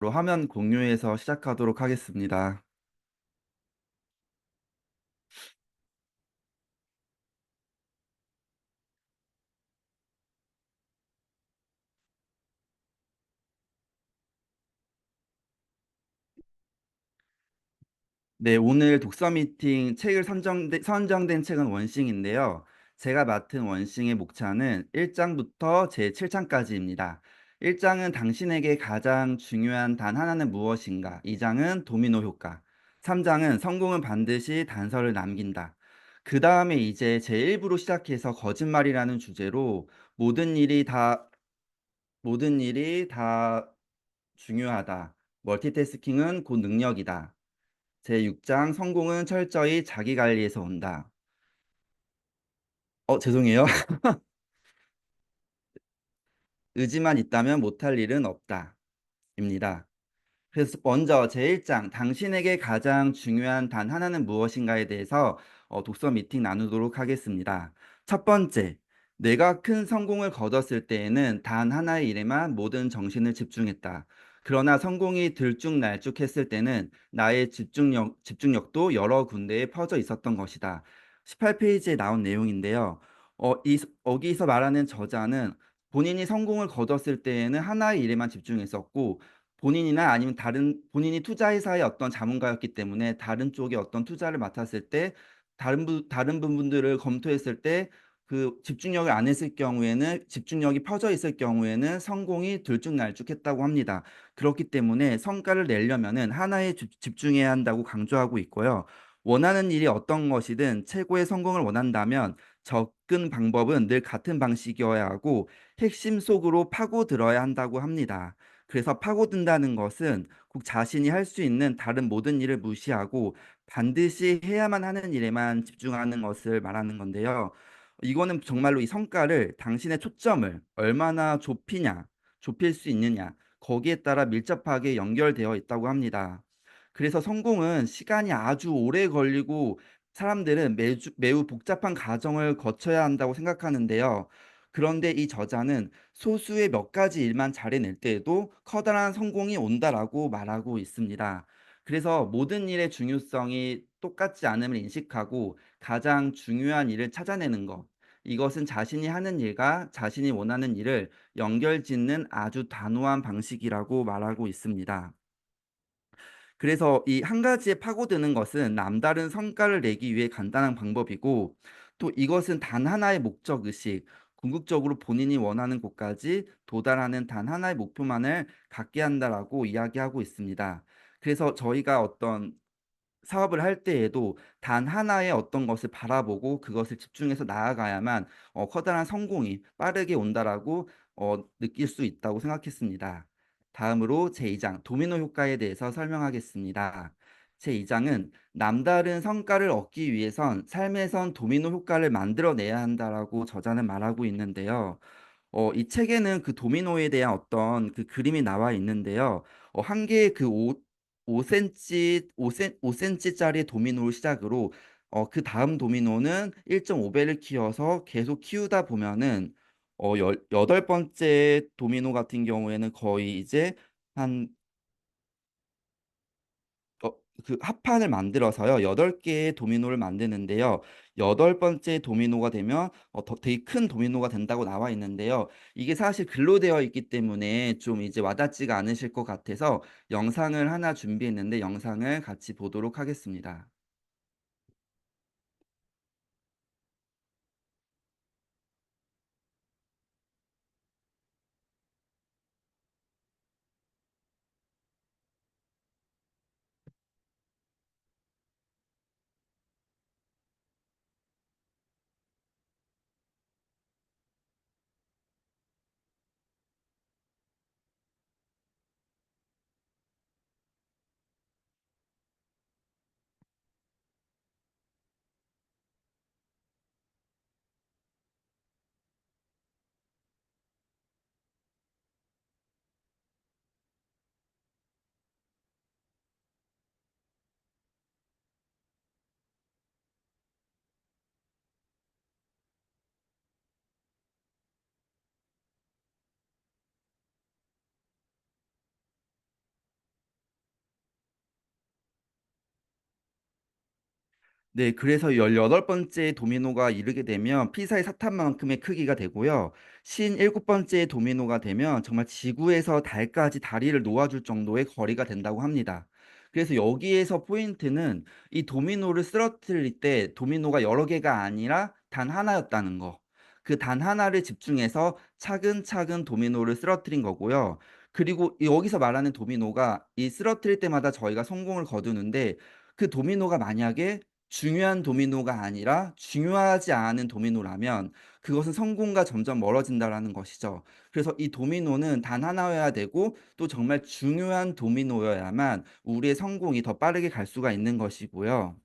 화면 공유해서 시작하도록 하겠습니다. 네, 오늘 독서 미팅 책을 선정된 책은 원싱인데요. 제가 맡은 원싱의 목차는 1장부터 제 7장까지입니다. 1장은 당신에게 가장 중요한 단 하나는 무엇인가? 2장은 도미노 효과. 3장은 성공은 반드시 단서를 남긴다. 그 다음에 이제 제 1부로 시작해서 거짓말이라는 주제로 모든 일이 다, 모든 일이 다 중요하다. 멀티태스킹은 곧 능력이다. 제6장 성공은 철저히 자기 관리에서 온다. 죄송해요. 의지만 있다면 못할 일은 없다. 입니다. 그래서 먼저 제1장 당신에게 가장 중요한 단 하나는 무엇인가에 대해서 독서 미팅 나누도록 하겠습니다. 첫 번째, 내가 큰 성공을 거뒀을 때에는 단 하나의 일에만 모든 정신을 집중했다. 그러나 성공이 들쭉날쭉했을 때는 나의 집중력도 여러 군데에 퍼져 있었던 것이다. 18페이지에 나온 내용인데요. 여기서 말하는 저자는 본인이 성공을 거뒀을 때에는 하나의 일에만 집중했었고 본인이나 아니면 다른 본인이 투자회사의 어떤 자문가였기 때문에 다른 쪽에 어떤 투자를 맡았을 때 다른 부분들을 검토했을 때 그 집중력을 안 했을 경우에는 집중력이 퍼져 있을 경우에는 성공이 들쭉날쭉했다고 합니다. 그렇기 때문에 성과를 내려면은 하나에 집중해야 한다고 강조하고 있고요. 원하는 일이 어떤 것이든 최고의 성공을 원한다면 접근 방법은 늘 같은 방식이어야 하고 핵심 속으로 파고들어야 한다고 합니다. 그래서 파고든다는 것은 꼭 자신이 할 수 있는 다른 모든 일을 무시하고 반드시 해야만 하는 일에만 집중하는 것을 말하는 건데요. 이거는 정말로 이 성과를 당신의 초점을 얼마나 좁힐 수 있느냐, 거기에 따라 밀접하게 연결되어 있다고 합니다. 그래서 성공은 시간이 아주 오래 걸리고 사람들은 매우 복잡한 과정을 거쳐야 한다고 생각하는데요. 그런데 이 저자는 소수의 몇 가지 일만 잘해낼 때에도 커다란 성공이 온다라고 말하고 있습니다. 그래서 모든 일의 중요성이 똑같지 않음을 인식하고 가장 중요한 일을 찾아내는 것. 이것은 자신이 하는 일과 자신이 원하는 일을 연결짓는 아주 단호한 방식이라고 말하고 있습니다. 그래서 이 한 가지에 파고드는 것은 남다른 성과를 내기 위해 간단한 방법이고 또 이것은 단 하나의 목적 의식, 궁극적으로 본인이 원하는 곳까지 도달하는 단 하나의 목표만을 갖게 한다라고 이야기하고 있습니다. 그래서 저희가 어떤 사업을 할 때에도 단 하나의 어떤 것을 바라보고 그것을 집중해서 나아가야만 커다란 성공이 빠르게 온다라고 느낄 수 있다고 생각했습니다. 다음으로 제2장 도미노 효과에 대해서 설명하겠습니다. 제2장은 남다른 성과를 얻기 위해선 삶에선 도미노 효과를 만들어내야 한다라고 저자는 말하고 있는데요. 이 책에는 그 도미노에 대한 어떤 그 그림이 나와 있는데요. 한 개의 그 5cm, 5cm짜리 도미노를 시작으로 그 다음 도미노는 1.5배를 키워서 계속 키우다 보면은 8번째 도미노 같은 경우에는 거의 이제 한 어, 그 합판을 만들어서요. 8개의 도미노를 만드는데요. 8번째 도미노가 되면 되게 큰 도미노가 된다고 나와 있는데요. 이게 사실 글로 되어 있기 때문에 좀 이제 와닿지가 않으실 것 같아서 영상을 하나 준비했는데 영상을 같이 보도록 하겠습니다. 네. 그래서 18 번째 도미노가 이르게 되면 피사의 사탑만큼의 크기가 되고요. 57 번째 도미노가 되면 정말 지구에서 달까지 다리를 놓아줄 정도의 거리가 된다고 합니다. 그래서 여기에서 포인트는 이 도미노를 쓰러뜨릴 때 도미노가 여러 개가 아니라 단 하나였다는 거. 그 단 하나를 집중해서 차근차근 도미노를 쓰러뜨린 거고요. 그리고 여기서 말하는 도미노가 이 쓰러뜨릴 때마다 저희가 성공을 거두는데, 그 도미노가 만약에 중요한 도미노가 아니라 중요하지 않은 도미노라면 그것은 성공과 점점 멀어진다라는 것이죠. 그래서 이 도미노는 단 하나여야 되고 또 정말 중요한 도미노여야만 우리의 성공이 더 빠르게 갈 수가 있는 것이고요.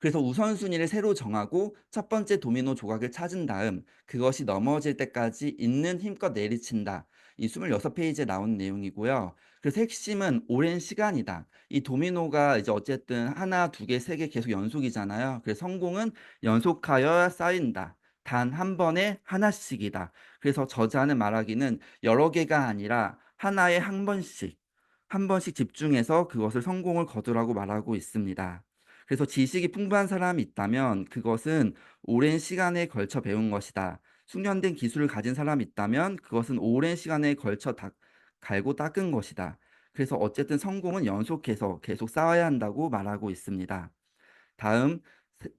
그래서 우선순위를 새로 정하고 첫 번째 도미노 조각을 찾은 다음 그것이 넘어질 때까지 있는 힘껏 내리친다. 이 26 페이지에 나온 내용이고요. 그래서 핵심은 오랜 시간이다. 이 도미노가 이제 어쨌든 하나, 두 개, 세 개 계속 연속이잖아요. 그래서 성공은 연속하여 쌓인다. 단 한 번에 하나씩이다. 그래서 저자는 말하기는 여러 개가 아니라 하나에 한 번씩 집중해서 그것을 성공을 거두라고 말하고 있습니다. 그래서 지식이 풍부한 사람이 있다면 그것은 오랜 시간에 걸쳐 배운 것이다. 숙련된 기술을 가진 사람이 있다면 그것은 오랜 시간에 걸쳐 갈고 닦은 것이다. 그래서 어쨌든 성공은 연속해서 계속 쌓아야 한다고 말하고 있습니다. 다음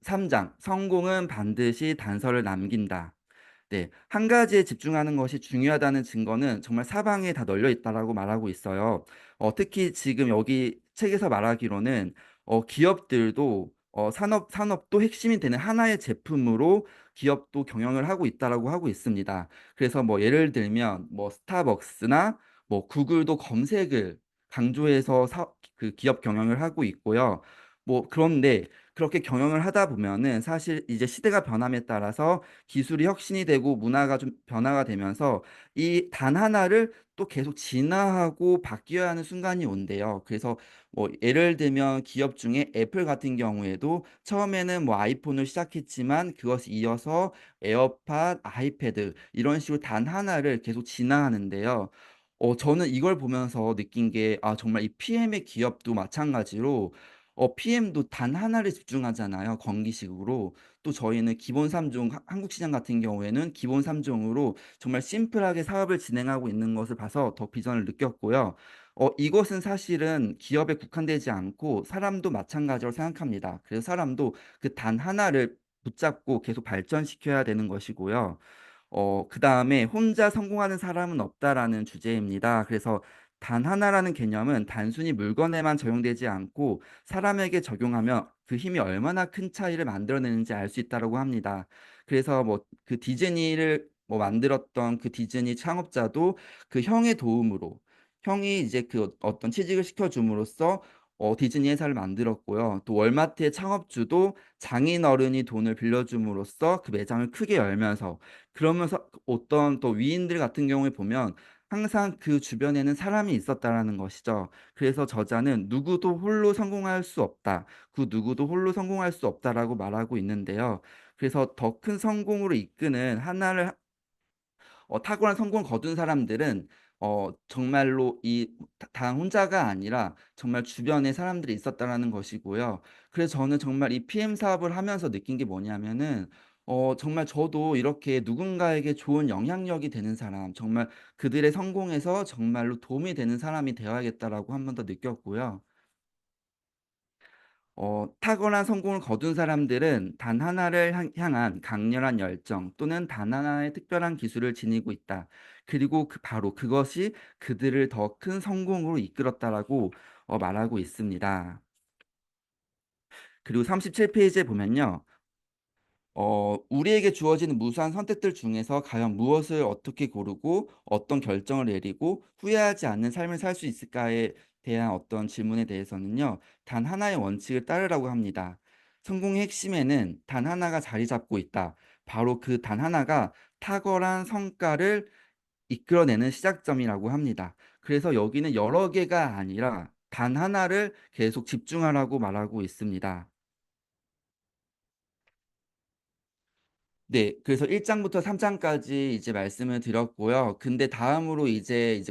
3장 성공은 반드시 단서를 남긴다. 네. 한 가지에 집중하는 것이 중요하다는 증거는 정말 사방에 다 널려 있다라고 말하고 있어요. 특히 지금 여기 책에서 말하기로는 기업들도 산업도 핵심이 되는 하나의 제품으로 기업도 경영을 하고 있다라고 하고 있습니다. 그래서 뭐 예를 들면 뭐 스타벅스나 뭐 구글도 검색을 강조해서 그 기업 경영을 하고 있고요. 뭐 그런데 그렇게 경영을 하다 보면은 사실 이제 시대가 변함에 따라서 기술이 혁신이 되고 문화가 좀 변화가 되면서 이 단 하나를 또 계속 진화하고 바뀌어야 하는 순간이 온대요. 그래서 뭐 예를 들면 기업 중에 애플 같은 경우에도 처음에는 뭐 아이폰을 시작했지만 그것이 이어서 에어팟, 아이패드 이런 식으로 단 하나를 계속 진화하는데요. 저는 이걸 보면서 느낀 게 정말 이 PM의 기업도 마찬가지로 PM도 단 하나를 집중하잖아요, 건기식으로. 또 저희는 기본 3종 한국 시장 같은 경우에는 기본 3 종으로 정말 심플하게 사업을 진행하고 있는 것을 봐서 더 비전을 느꼈고요. 이것은 사실은 기업에 국한되지 않고 사람도 마찬가지로 생각합니다. 그래서 사람도 그 단 하나를 붙잡고 계속 발전시켜야 되는 것이고요. 그다음에 "혼자 성공하는 사람은 없다."라는 주제입니다. 그래서 단 하나라는 개념은 단순히 물건에만 적용되지 않고 사람에게 적용하면 그 힘이 얼마나 큰 차이를 만들어내는지 알 수 있다라고 합니다. 그래서 뭐 그 디즈니를 뭐 만들었던 그 디즈니 창업자도 그 형의 도움으로, 형이 이제 그 어떤 취직을 시켜 줌으로써 디즈니 회사를 만들었고요. 또 월마트의 창업주도 장인어른이 돈을 빌려 줌으로써 그 매장을 크게 열면서, 그러면서 어떤 또 위인들 같은 경우에 보면 항상 그 주변에는 사람이 있었다라는 것이죠. 그래서 저자는 "누구도 홀로 성공할 수 없다. 그 누구도 홀로 성공할 수 없다."라고 말하고 있는데요. 그래서 더 큰 성공으로 이끄는 하나를 탁월한 성공을 거둔 사람들은 정말로 이 단 혼자가 아니라 정말 주변에 사람들이 있었다라는 것이고요. 그래서 저는 정말 이 PM 사업을 하면서 느낀 게 뭐냐면은 정말 저도 이렇게 누군가에게 좋은 영향력이 되는 사람, 정말 그들의 성공에서 정말로 도움이 되는 사람이 되어야겠다라고 한 번 더 느꼈고요. 탁월한 성공을 거둔 사람들은 단 하나를 향한 강렬한 열정 또는 단 하나의 특별한 기술을 지니고 있다. 그리고 바로 그것이 그들을 더 큰 성공으로 이끌었다라고 말하고 있습니다. 그리고 37 페이지에 보면요. 우리에게 주어지는 무수한 선택들 중에서 과연 무엇을 어떻게 고르고 어떤 결정을 내리고 후회하지 않는 삶을 살 수 있을까에 대한 어떤 질문에 대해서는요, 단 하나의 원칙을 따르라고 합니다. 성공의 핵심에는 단 하나가 자리 잡고 있다. 바로 그 단 하나가 탁월한 성과를 이끌어내는 시작점이라고 합니다. 그래서 여기는 여러 개가 아니라 단 하나를 계속 집중하라고 말하고 있습니다. 네. 그래서 1 장부터 3 장까지 이제 말씀을 드렸고요. 근데 다음으로 이제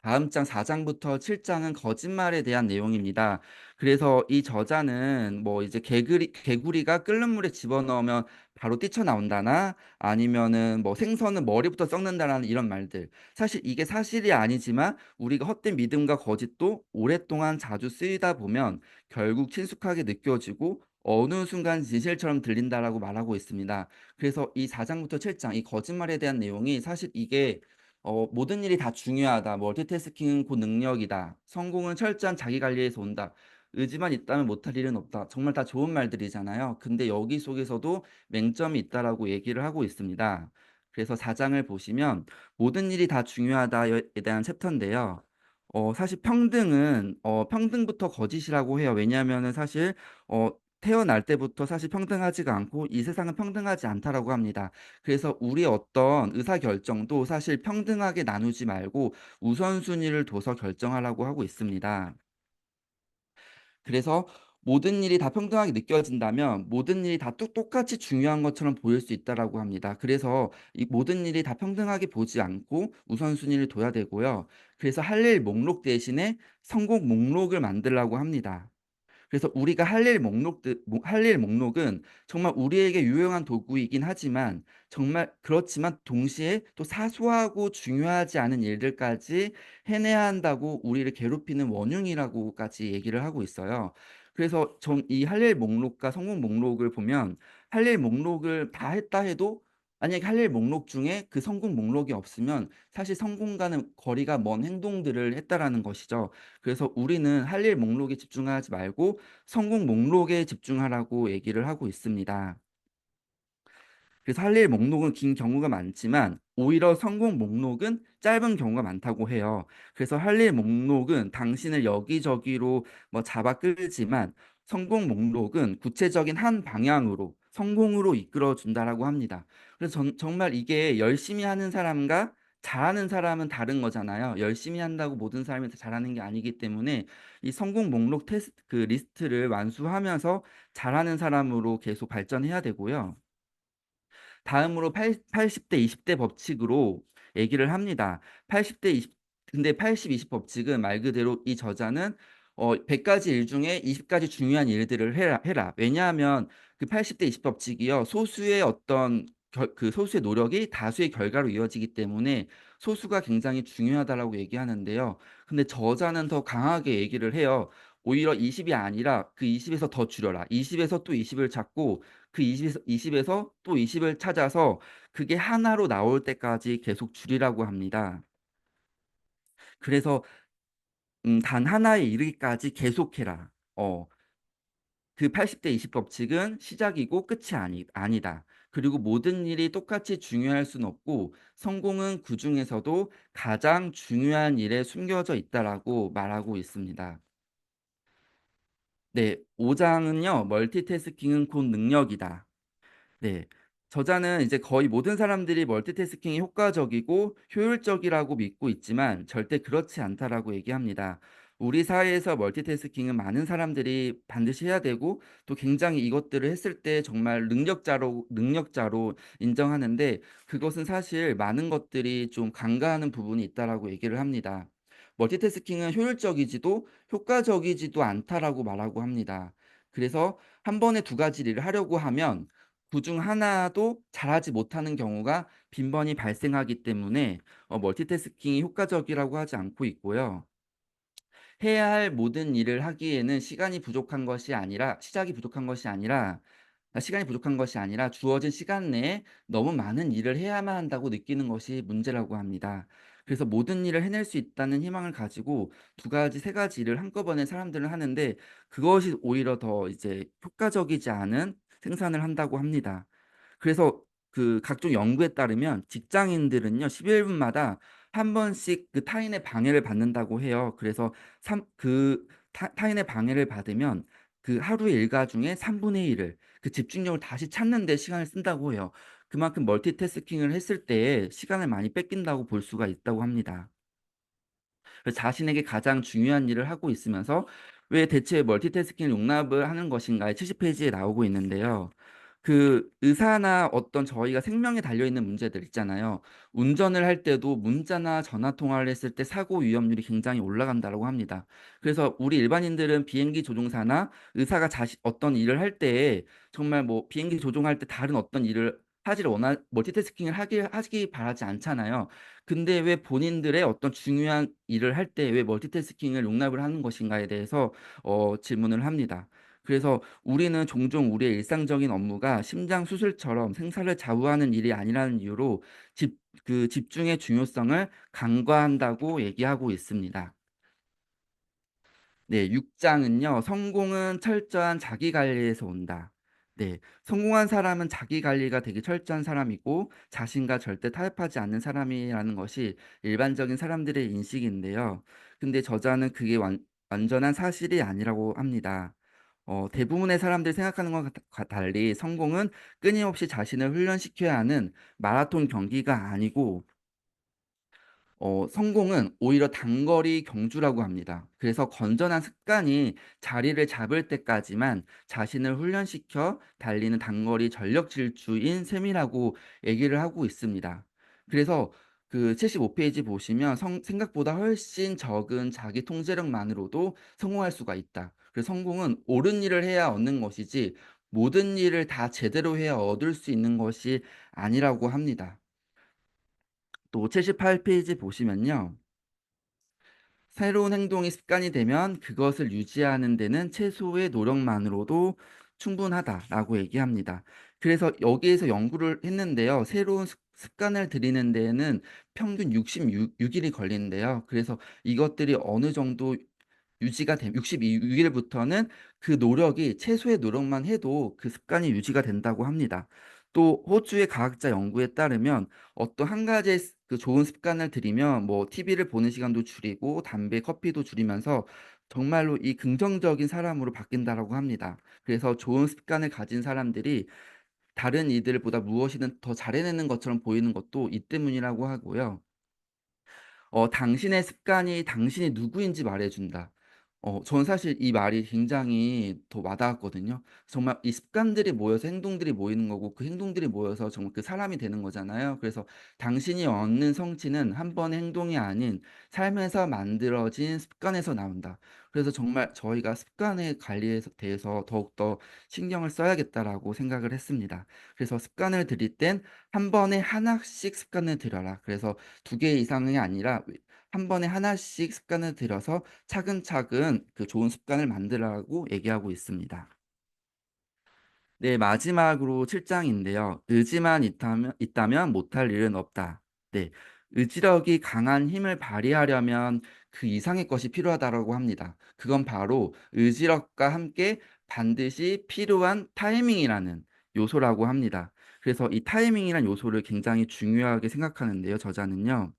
다음 장 4 장부터 7 장은 거짓말에 대한 내용입니다. 그래서 이 저자는 뭐 이제 개구리가 끓는 물에 집어넣으면 바로 뛰쳐나온다나 아니면은 뭐 생선은 머리부터 썩는다라는 이런 말들. 사실 이게 사실이 아니지만 우리가 헛된 믿음과 거짓도 오랫동안 자주 쓰이다 보면 결국 친숙하게 느껴지고 어느 순간 진실처럼 들린다라고 말하고 있습니다. 그래서 이 4 장부터 7장 이 거짓말에 대한 내용이 사실 이게 "모든 일이 다 중요하다. 멀티태스킹은 고 능력이다. 성공은 철저한 자기 관리에서 온다. 의지만 있다면 못할 일은 없다." 정말 다 좋은 말들이잖아요. 근데 여기 속에서도 맹점이 있다라고 얘기를 하고 있습니다. 그래서 4 장을 보시면 "모든 일이 다 중요하다"에 대한 챕터인데요. 사실 평등은 평등부터 거짓이라고 해요. 왜냐하면은 사실 어 태어날 때부터 사실 평등하지가 않고 "이 세상은 평등하지 않다."라고 합니다. 그래서 우리의 어떤 의사결정도 사실 평등하게 나누지 말고 우선순위를 둬서 결정하라고 하고 있습니다. 그래서 모든 일이 다 평등하게 느껴진다면 모든 일이 다 똑같이 중요한 것처럼 보일 수 있다라고 합니다. 그래서 이 모든 일이 다 평등하게 보지 않고 우선순위를 둬야 되고요. 그래서 할 일 목록 대신에 성공 목록을 만들라고 합니다. 그래서 우리가 할 일 목록은 정말 우리에게 유용한 도구이긴 하지만 정말 그렇지만 동시에 또 사소하고 중요하지 않은 일들까지 해내야 한다고 우리를 괴롭히는 원흉이라고까지 얘기를 하고 있어요. 그래서 이 할 일 목록과 성공 목록을 보면 할 일 목록을 다 했다 해도 만약에 할 일 목록 중에 그 성공 목록이 없으면 사실 성공과는 거리가 먼 행동들을 했다라는 것이죠. 그래서 우리는 할 일 목록에 집중하지 말고 성공 목록에 집중하라고 얘기를 하고 있습니다. 그래서 할 일 목록은 긴 경우가 많지만 오히려 성공 목록은 짧은 경우가 많다고 해요. 그래서 할 일 목록은 당신을 여기저기로 뭐 잡아 끌지만 성공 목록은 구체적인 한 방향으로 성공으로 이끌어 준다라고 합니다. 그래서 정말 이게 열심히 하는 사람과 잘하는 사람은 다른 거잖아요. 열심히 한다고 모든 사람이 다 잘하는 게 아니기 때문에 이 성공 목록 리스트를 완수하면서 잘하는 사람으로 계속 발전해야 되고요. 다음으로 80대 20대 법칙으로 얘기를 합니다. 80대 20 근데 80-20 법칙은 말 그대로 이 저자는 100 가지 일 중에 20 가지 중요한 일들을 해라. 왜냐하면 그 80대 20 법칙이요. 소수의 어떤 소수의 노력이 다수의 결과로 이어지기 때문에 소수가 굉장히 중요하다라고 얘기하는데요. 근데 저자는 더 강하게 얘기를 해요. 오히려 20이 아니라 그 20 에서 더 줄여라. 20 에서 또 20을 찾고 그 20 에서 또 20을 찾아서 그게 하나로 나올 때까지 계속 줄이라고 합니다. 그래서 단 하나에 이르기까지 계속해라. 그 80대 20 법칙은 시작이고 끝이 아니다. 그리고 모든 일이 똑같이 중요할 순 없고 성공은 그중에서도 가장 중요한 일에 숨겨져 있다라고 말하고 있습니다. 네. 5 장은요. 멀티태스킹은 곧 능력이다. 네. 저자는 이제 거의 모든 사람들이 멀티태스킹이 효과적이고 효율적이라고 믿고 있지만 절대 그렇지 않다라고 얘기합니다. 우리 사회에서 멀티태스킹은 많은 사람들이 반드시 해야 되고 또 굉장히 이것들을 했을 때 정말 능력자로 인정하는데 그것은 사실 많은 것들이 좀 간과하는 부분이 있다라고 얘기를 합니다. 멀티태스킹은 효율적이지도 효과적이지도 않다라고 말하고 합니다. 그래서 한 번에 두 가지 일을 하려고 하면 그중 하나도 잘하지 못하는 경우가 빈번히 발생하기 때문에 멀티태스킹이 효과적이라고 하지 않고 있고요. 해야 할 모든 일을 하기에는 시간이 부족한 것이 아니라 주어진 시간 내에 너무 많은 일을 해야만 한다고 느끼는 것이 문제라고 합니다. 그래서 모든 일을 해낼 수 있다는 희망을 가지고 두 가지, 세 가지 일을 한꺼번에 사람들은 하는데 그것이 오히려 더 이제 효과적이지 않은 생산을 한다고 합니다. 그래서 그 각종 연구에 따르면 직장인들은요 11 분마다 한 번씩 그 타인의 방해를 받는다고 해요. 그래서 삼 그 타인의 방해를 받으면 그 하루의 일과 중에 3분의 1을 그 집중력을 다시 찾는 데 시간을 쓴다고 해요. 그만큼 멀티태스킹을 했을 때에 시간을 많이 뺏긴다고 볼 수가 있다고 합니다. 그래서 자신에게 가장 중요한 일을 하고 있으면서 '왜 대체 멀티태스킹을 용납을 하는 것인가.'에 70 페이지에 나오고 있는데요. 그 의사나 어떤 저희가 생명에 달려 있는 문제들 있잖아요. 운전을 할 때도 문자나 전화 통화를 했을 때 사고 위험률이 굉장히 올라간다라고 합니다. 그래서 우리 일반인들은 비행기 조종사나 의사가 어떤 일을 할 때에 정말 뭐 비행기 조종할 때 다른 어떤 일을 하기를 멀티태스킹을 하기 바라지 않잖아요. 근데 왜 본인들의 어떤 중요한 일을 할 때 왜 멀티태스킹을 용납을 하는 것인가에 대해서 질문을 합니다. 그래서 우리는 종종 우리의 일상적인 업무가 심장 수술처럼 생사를 좌우하는 일이 아니라는 이유로 집중의 중요성을 간과한다고 얘기하고 있습니다. 네. 6 장은요. "성공은 철저한 자기 관리에서 온다." 네. 성공한 사람은 자기 관리가 되게 철저한 사람이고 자신과 절대 타협하지 않는 사람이라는 것이 일반적인 사람들의 인식인데요. 근데 저자는 그게 완전한 사실이 아니라고 합니다. 대부분의 사람들이 생각하는 것과 달리 성공은 끊임없이 자신을 훈련시켜야 하는 마라톤 경기가 아니고 성공은 오히려 단거리 경주라고 합니다. 그래서 건전한 습관이 자리를 잡을 때까지만 자신을 훈련시켜 달리는 단거리 전력 질주인 셈이라고 얘기를 하고 있습니다. 그래서 그 75 페이지 보시면 생각보다 훨씬 적은 자기 통제력만으로도 성공할 수가 있다. 그래서 성공은 옳은 일을 해야 얻는 것이지 모든 일을 다 제대로 해야 얻을 수 있는 것이 아니라고 합니다. 또 78 페이지 보시면요. 새로운 행동이 습관이 되면 그것을 유지하는 데는 최소의 노력만으로도 충분하다라고 얘기합니다. 그래서 여기에서 연구를 했는데요. 새로운 습관을 들이는 데에는 평균 66 일이 걸리는데요. 그래서 이것들이 어느 정도 유지가 됨 62 일부터는 그 노력이 최소의 노력만 해도 그 습관이 유지가 된다고 합니다. 또 호주의 과학자 연구에 따르면 어떤 한 가지의 그 좋은 습관을 들이면 뭐 TV를 보는 시간도 줄이고 담배, 커피도 줄이면서 정말로 이 긍정적인 사람으로 바뀐다라고 합니다. 그래서 좋은 습관을 가진 사람들이 다른 이들보다 무엇이든 더 잘해내는 것처럼 보이는 것도 이 때문이라고 하고요. "당신의 습관이 당신이 누구인지 말해 준다." 저는 사실 이 말이 굉장히 더 와닿았거든요. 정말 이 습관들이 모여서 행동들이 모이는 거고 그 행동들이 모여서 정말 그 사람이 되는 거잖아요. 그래서 당신이 얻는 성취는 한 번의 행동이 아닌 삶에서 만들어진 습관에서 나온다. 그래서 정말 저희가 습관의 관리에 대해서 더욱더 신경을 써야겠다라고 생각을 했습니다. 그래서 습관을 들일 땐 한 번에 하나씩 습관을 들여라. 그래서 2개 이상이 아니라 한 번에 하나씩 습관을 들여서 차근차근 그 좋은 습관을 만들라고 얘기하고 있습니다. 네, 마지막으로 7 장인데요. "의지만 있다면 못할 일은 없다." 네. 의지력이 강한 힘을 발휘하려면 그 이상의 것이 필요하다라고 합니다. 그건 바로 의지력과 함께 반드시 필요한 타이밍이라는 요소라고 합니다. 그래서 이 타이밍이란 요소를 굉장히 중요하게 생각하는데요, 저자는요.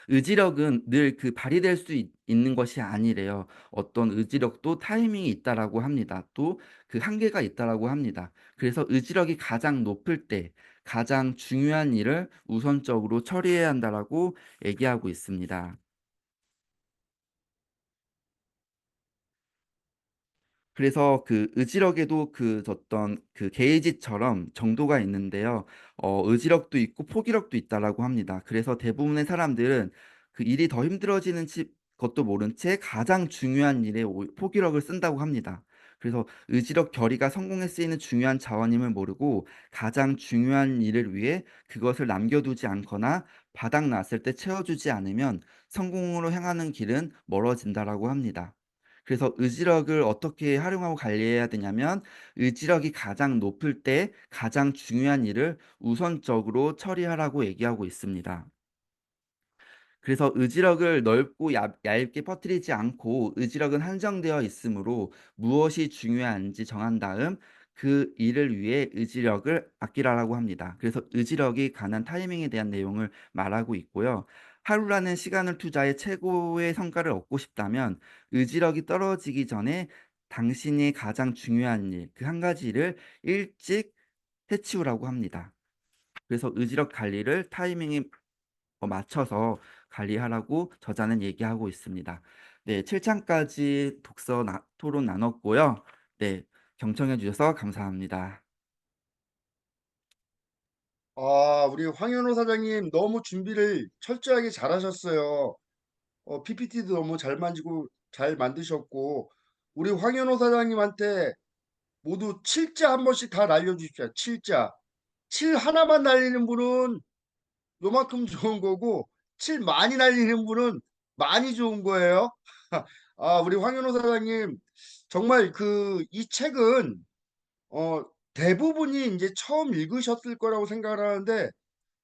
의지력은 늘 그 발휘될 수 있는 것이 아니래요. 어떤 의지력도 타이밍이 있다라고 합니다. 또 그 한계가 있다라고 합니다. 그래서 의지력이 가장 높을 때 가장 중요한 일을 우선적으로 처리해야 한다라고 얘기하고 있습니다. 그래서 그 의지력에도 어떤 그 게이지처럼 정도가 있는데요. 의지력도 있고 포기력도 있다라고 합니다. 그래서 대부분의 사람들은 그 일이 더 힘들어지는 것도 모른 채 가장 중요한 일에 포기력을 쓴다고 합니다. 그래서 의지력 결의가 성공에 쓰이는 중요한 자원임을 모르고 가장 중요한 일을 위해 그것을 남겨두지 않거나 바닥 났을 때 채워주지 않으면 성공으로 향하는 길은 멀어진다라고 합니다. 그래서 의지력을 어떻게 활용하고 관리해야 되냐면 의지력이 가장 높을 때 가장 중요한 일을 우선적으로 처리하라고 얘기하고 있습니다. 그래서 의지력을 넓고 얇게 퍼뜨리지 않고 의지력은 한정되어 있으므로 무엇이 중요한지 정한 다음 그 일을 위해 의지력을 아끼라라고 합니다. 그래서 의지력이 가난 타이밍에 대한 내용을 말하고 있고요. 하루라는 시간을 투자해 최고의 성과를 얻고 싶다면 의지력이 떨어지기 전에 당신이 가장 중요한 일, 그 한 가지를 일찍 해치우라고 합니다. 그래서 의지력 관리를 타이밍에 맞춰서 관리하라고 저자는 얘기하고 있습니다. 네, 7 장까지 독서 토론 나눴고요. 네, 경청해 주셔서 감사합니다. 우리 황현호 사장님 너무 준비를 철저하게 잘하셨어요. PPT도 너무 잘 만지고 잘 만드셨고, 우리 황현호 사장님한테 모두 칠자 한 번씩 다 날려주십시오. 칠자. 칠 하나만 날리는 분은 요만큼 좋은 거고, 칠 많이 날리는 분은 많이 좋은 거예요. 우리 황현호 사장님, 정말 이 책은, 대부분이 이제 처음 읽으셨을 거라고 생각을 하는데,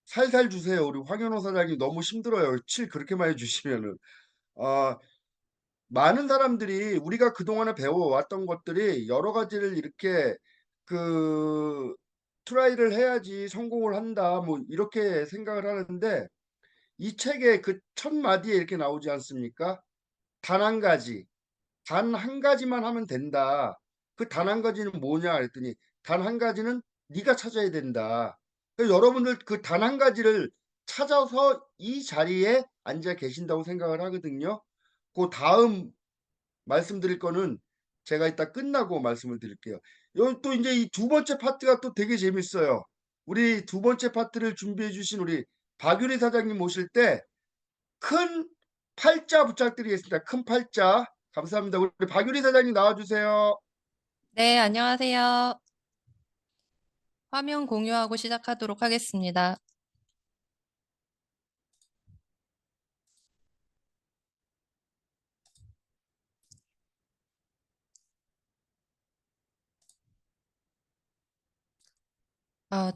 살살 주세요. 우리 황현호 사장님 너무 힘들어요. 칠 그렇게 많이 주시면은. 어, 많은 사람들이 우리가 그동안에 배워왔던 것들이 여러 가지를 이렇게 그 트라이를 해야지 성공을 한다. 뭐 이렇게 생각을 하는데 이 책의 그 첫 마디에 이렇게 나오지 않습니까? 단 한 가지. 단 한 가지만 하면 된다. 그 단 한 가지는 뭐냐 그랬더니 단 한 가지는 네가 찾아야 된다. 그래서 여러분들 그 단 한 가지를 찾아서 이 자리에 앉아 계신다고 생각을 하거든요. 그 다음 말씀드릴 거는 제가 이따 끝나고 말씀을 드릴게요. 여기 또 이제 이 두 번째 파트가 또 되게 재밌어요. 우리 두 번째 파트를 준비해 주신 우리 박유리 사장님 모실 때 큰 팔자 부탁드리겠습니다. 큰 팔자. 감사합니다. 우리 박유리 사장님 나와주세요. 네, 안녕하세요. 화면 공유하고 시작하도록 하겠습니다.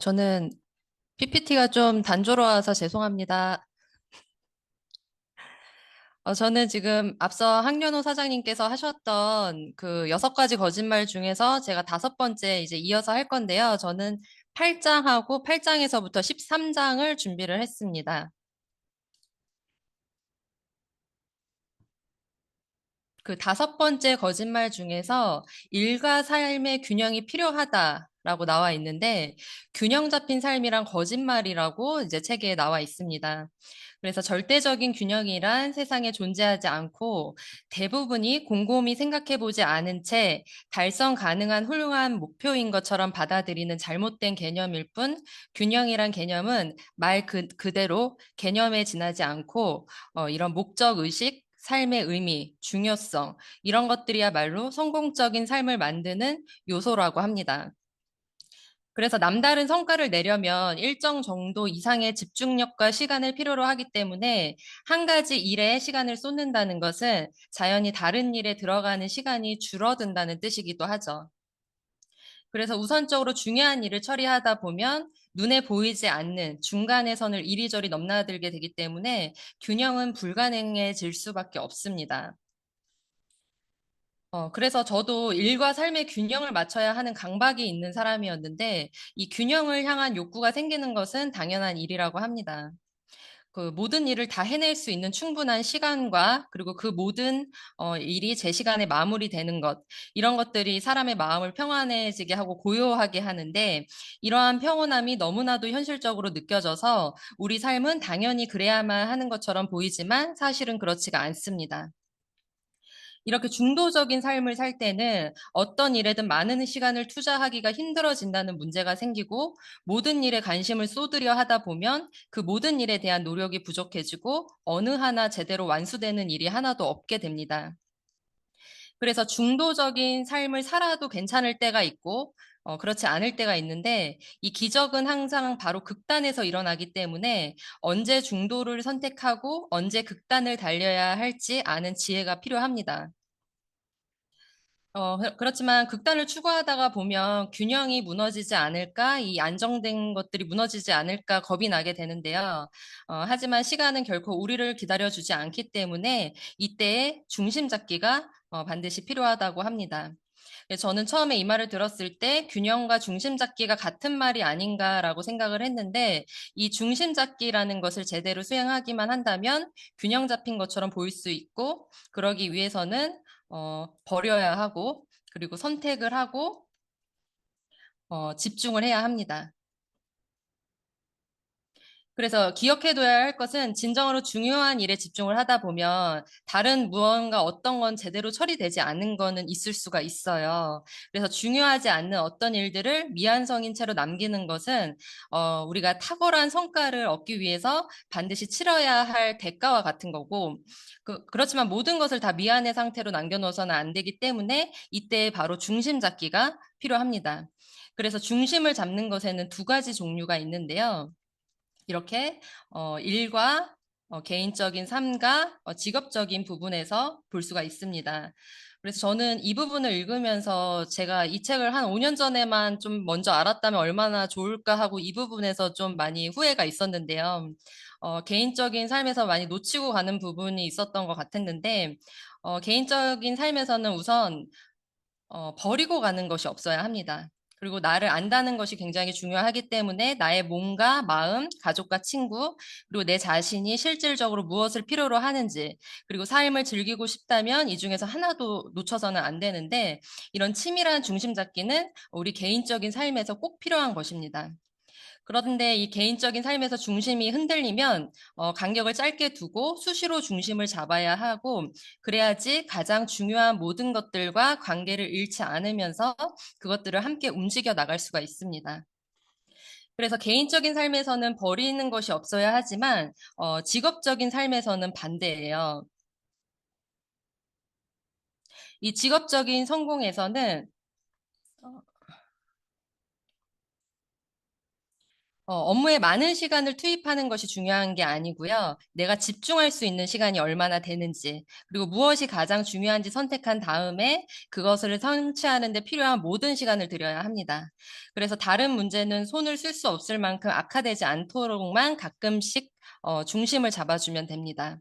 저는 PPT가 좀 단조로워서 죄송합니다. 저는 지금 앞서 황련호 사장님께서 하셨던 그 6가지 거짓말 중에서 제가 5번째 이제 이어서 할 건데요. 저는 8장하고 8장에서부터 13장을 준비를 했습니다. 그 5번째 거짓말 중에서 일과 삶의 균형이 필요하다라고 나와 있는데 균형 잡힌 삶이란 거짓말이라고 이제 책에 나와 있습니다. 그래서 절대적인 균형이란 세상에 존재하지 않고 대부분이 곰곰이 생각해 보지 않은 채 달성 가능한 훌륭한 목표인 것처럼 받아들이는 잘못된 개념일 뿐 균형이란 개념은 말 그대로 개념에 지나지 않고 이런 목적 의식 삶의 의미, 중요성, 이런 것들이야말로 성공적인 삶을 만드는 요소라고 합니다. 그래서 남다른 성과를 내려면 일정 정도 이상의 집중력과 시간을 필요로 하기 때문에 한 가지 일에 시간을 쏟는다는 것은 자연히 다른 일에 들어가는 시간이 줄어든다는 뜻이기도 하죠. 그래서 우선적으로 중요한 일을 처리하다 보면 눈에 보이지 않는 중간의 선을 이리저리 넘나들게 되기 때문에 균형은 불가능해질 수밖에 없습니다. 그래서 저도 일과 삶의 균형을 맞춰야 하는 강박이 있는 사람이었는데, 이 균형을 향한 욕구가 생기는 것은 당연한 일이라고 합니다. 그 모든 일을 다 해낼 수 있는 충분한 시간과 그리고 그 모든 일이 제 시간에 마무리되는 것, 이런 것들이 사람의 마음을 평안해지게 하고 고요하게 하는데, 이러한 평온함이 너무나도 현실적으로 느껴져서 우리 삶은 당연히 그래야만 하는 것처럼 보이지만 사실은 그렇지가 않습니다. 이렇게 중도적인 삶을 살 때는 어떤 일에든 많은 시간을 투자하기가 힘들어진다는 문제가 생기고 모든 일에 관심을 쏟으려 하다 보면 그 모든 일에 대한 노력이 부족해지고 어느 하나 제대로 완수되는 일이 하나도 없게 됩니다. 그래서 중도적인 삶을 살아도 괜찮을 때가 있고 그렇지 않을 때가 있는데 이 기적은 항상 바로 극단에서 일어나기 때문에 언제 중도를 선택하고 언제 극단을 달려야 할지 아는 지혜가 필요합니다. 그렇지만 극단을 추구하다가 보면 균형이 무너지지 않을까, 이 안정된 것들이 무너지지 않을까 겁이 나게 되는데요. 하지만 시간은 결코 우리를 기다려주지 않기 때문에 이때의 중심 잡기가 반드시 필요하다고 합니다. 저는 처음에 이 말을 들었을 때 균형과 중심 잡기가 같은 말이 아닌가라고 생각을 했는데 이 중심 잡기라는 것을 제대로 수행하기만 한다면 균형 잡힌 것처럼 보일 수 있고 그러기 위해서는 버려야 하고 그리고 선택을 하고 집중을 해야 합니다. 그래서 기억해둬야 할 것은 진정으로 중요한 일에 집중을 하다 보면 다른 무언가 어떤 건 제대로 처리되지 않은 거는 있을 수가 있어요. 그래서 중요하지 않는 어떤 일들을 미완성인 채로 남기는 것은 우리가 탁월한 성과를 얻기 위해서 반드시 치러야 할 대가와 같은 거고, 그렇지만 모든 것을 다 미완의 상태로 남겨놓아서는 안 되기 때문에 이때 바로 중심 잡기가 필요합니다. 그래서 중심을 잡는 것에는 두 가지 종류가 있는데요. 이렇게 일과 개인적인 삶과 직업적인 부분에서 볼 수가 있습니다. 그래서 저는 이 부분을 읽으면서 제가 이 책을 한 5년 전에만 좀 먼저 알았다면 얼마나 좋을까 하고 이 부분에서 좀 많이 후회가 있었는데요. 개인적인 삶에서 많이 놓치고 가는 부분이 있었던 것 같았는데, 개인적인 삶에서는 우선 버리고 가는 것이 없어야 합니다. 그리고 나를 안다는 것이 굉장히 중요하기 때문에 나의 몸과 마음, 가족과 친구, 그리고 내 자신이 실질적으로 무엇을 필요로 하는지, 그리고 삶을 즐기고 싶다면 이 중에서 하나도 놓쳐서는 안 되는데, 이런 치밀한 중심 잡기는 우리 개인적인 삶에서 꼭 필요한 것입니다. 그런데 이 개인적인 삶에서 중심이 흔들리면 간격을 짧게 두고 수시로 중심을 잡아야 하고, 그래야지 가장 중요한 모든 것들과 관계를 잃지 않으면서 그것들을 함께 움직여 나갈 수가 있습니다. 그래서 개인적인 삶에서는 버리는 것이 없어야 하지만 직업적인 삶에서는 반대예요. 이 직업적인 성공에서는 업무에 많은 시간을 투입하는 것이 중요한 게 아니고요. 내가 집중할 수 있는 시간이 얼마나 되는지, 그리고 무엇이 가장 중요한지 선택한 다음에 그것을 성취하는 데 필요한 모든 시간을 들여야 합니다. 그래서 다른 문제는 손을 쓸 수 없을 만큼 악화되지 않도록만 가끔씩 중심을 잡아주면 됩니다.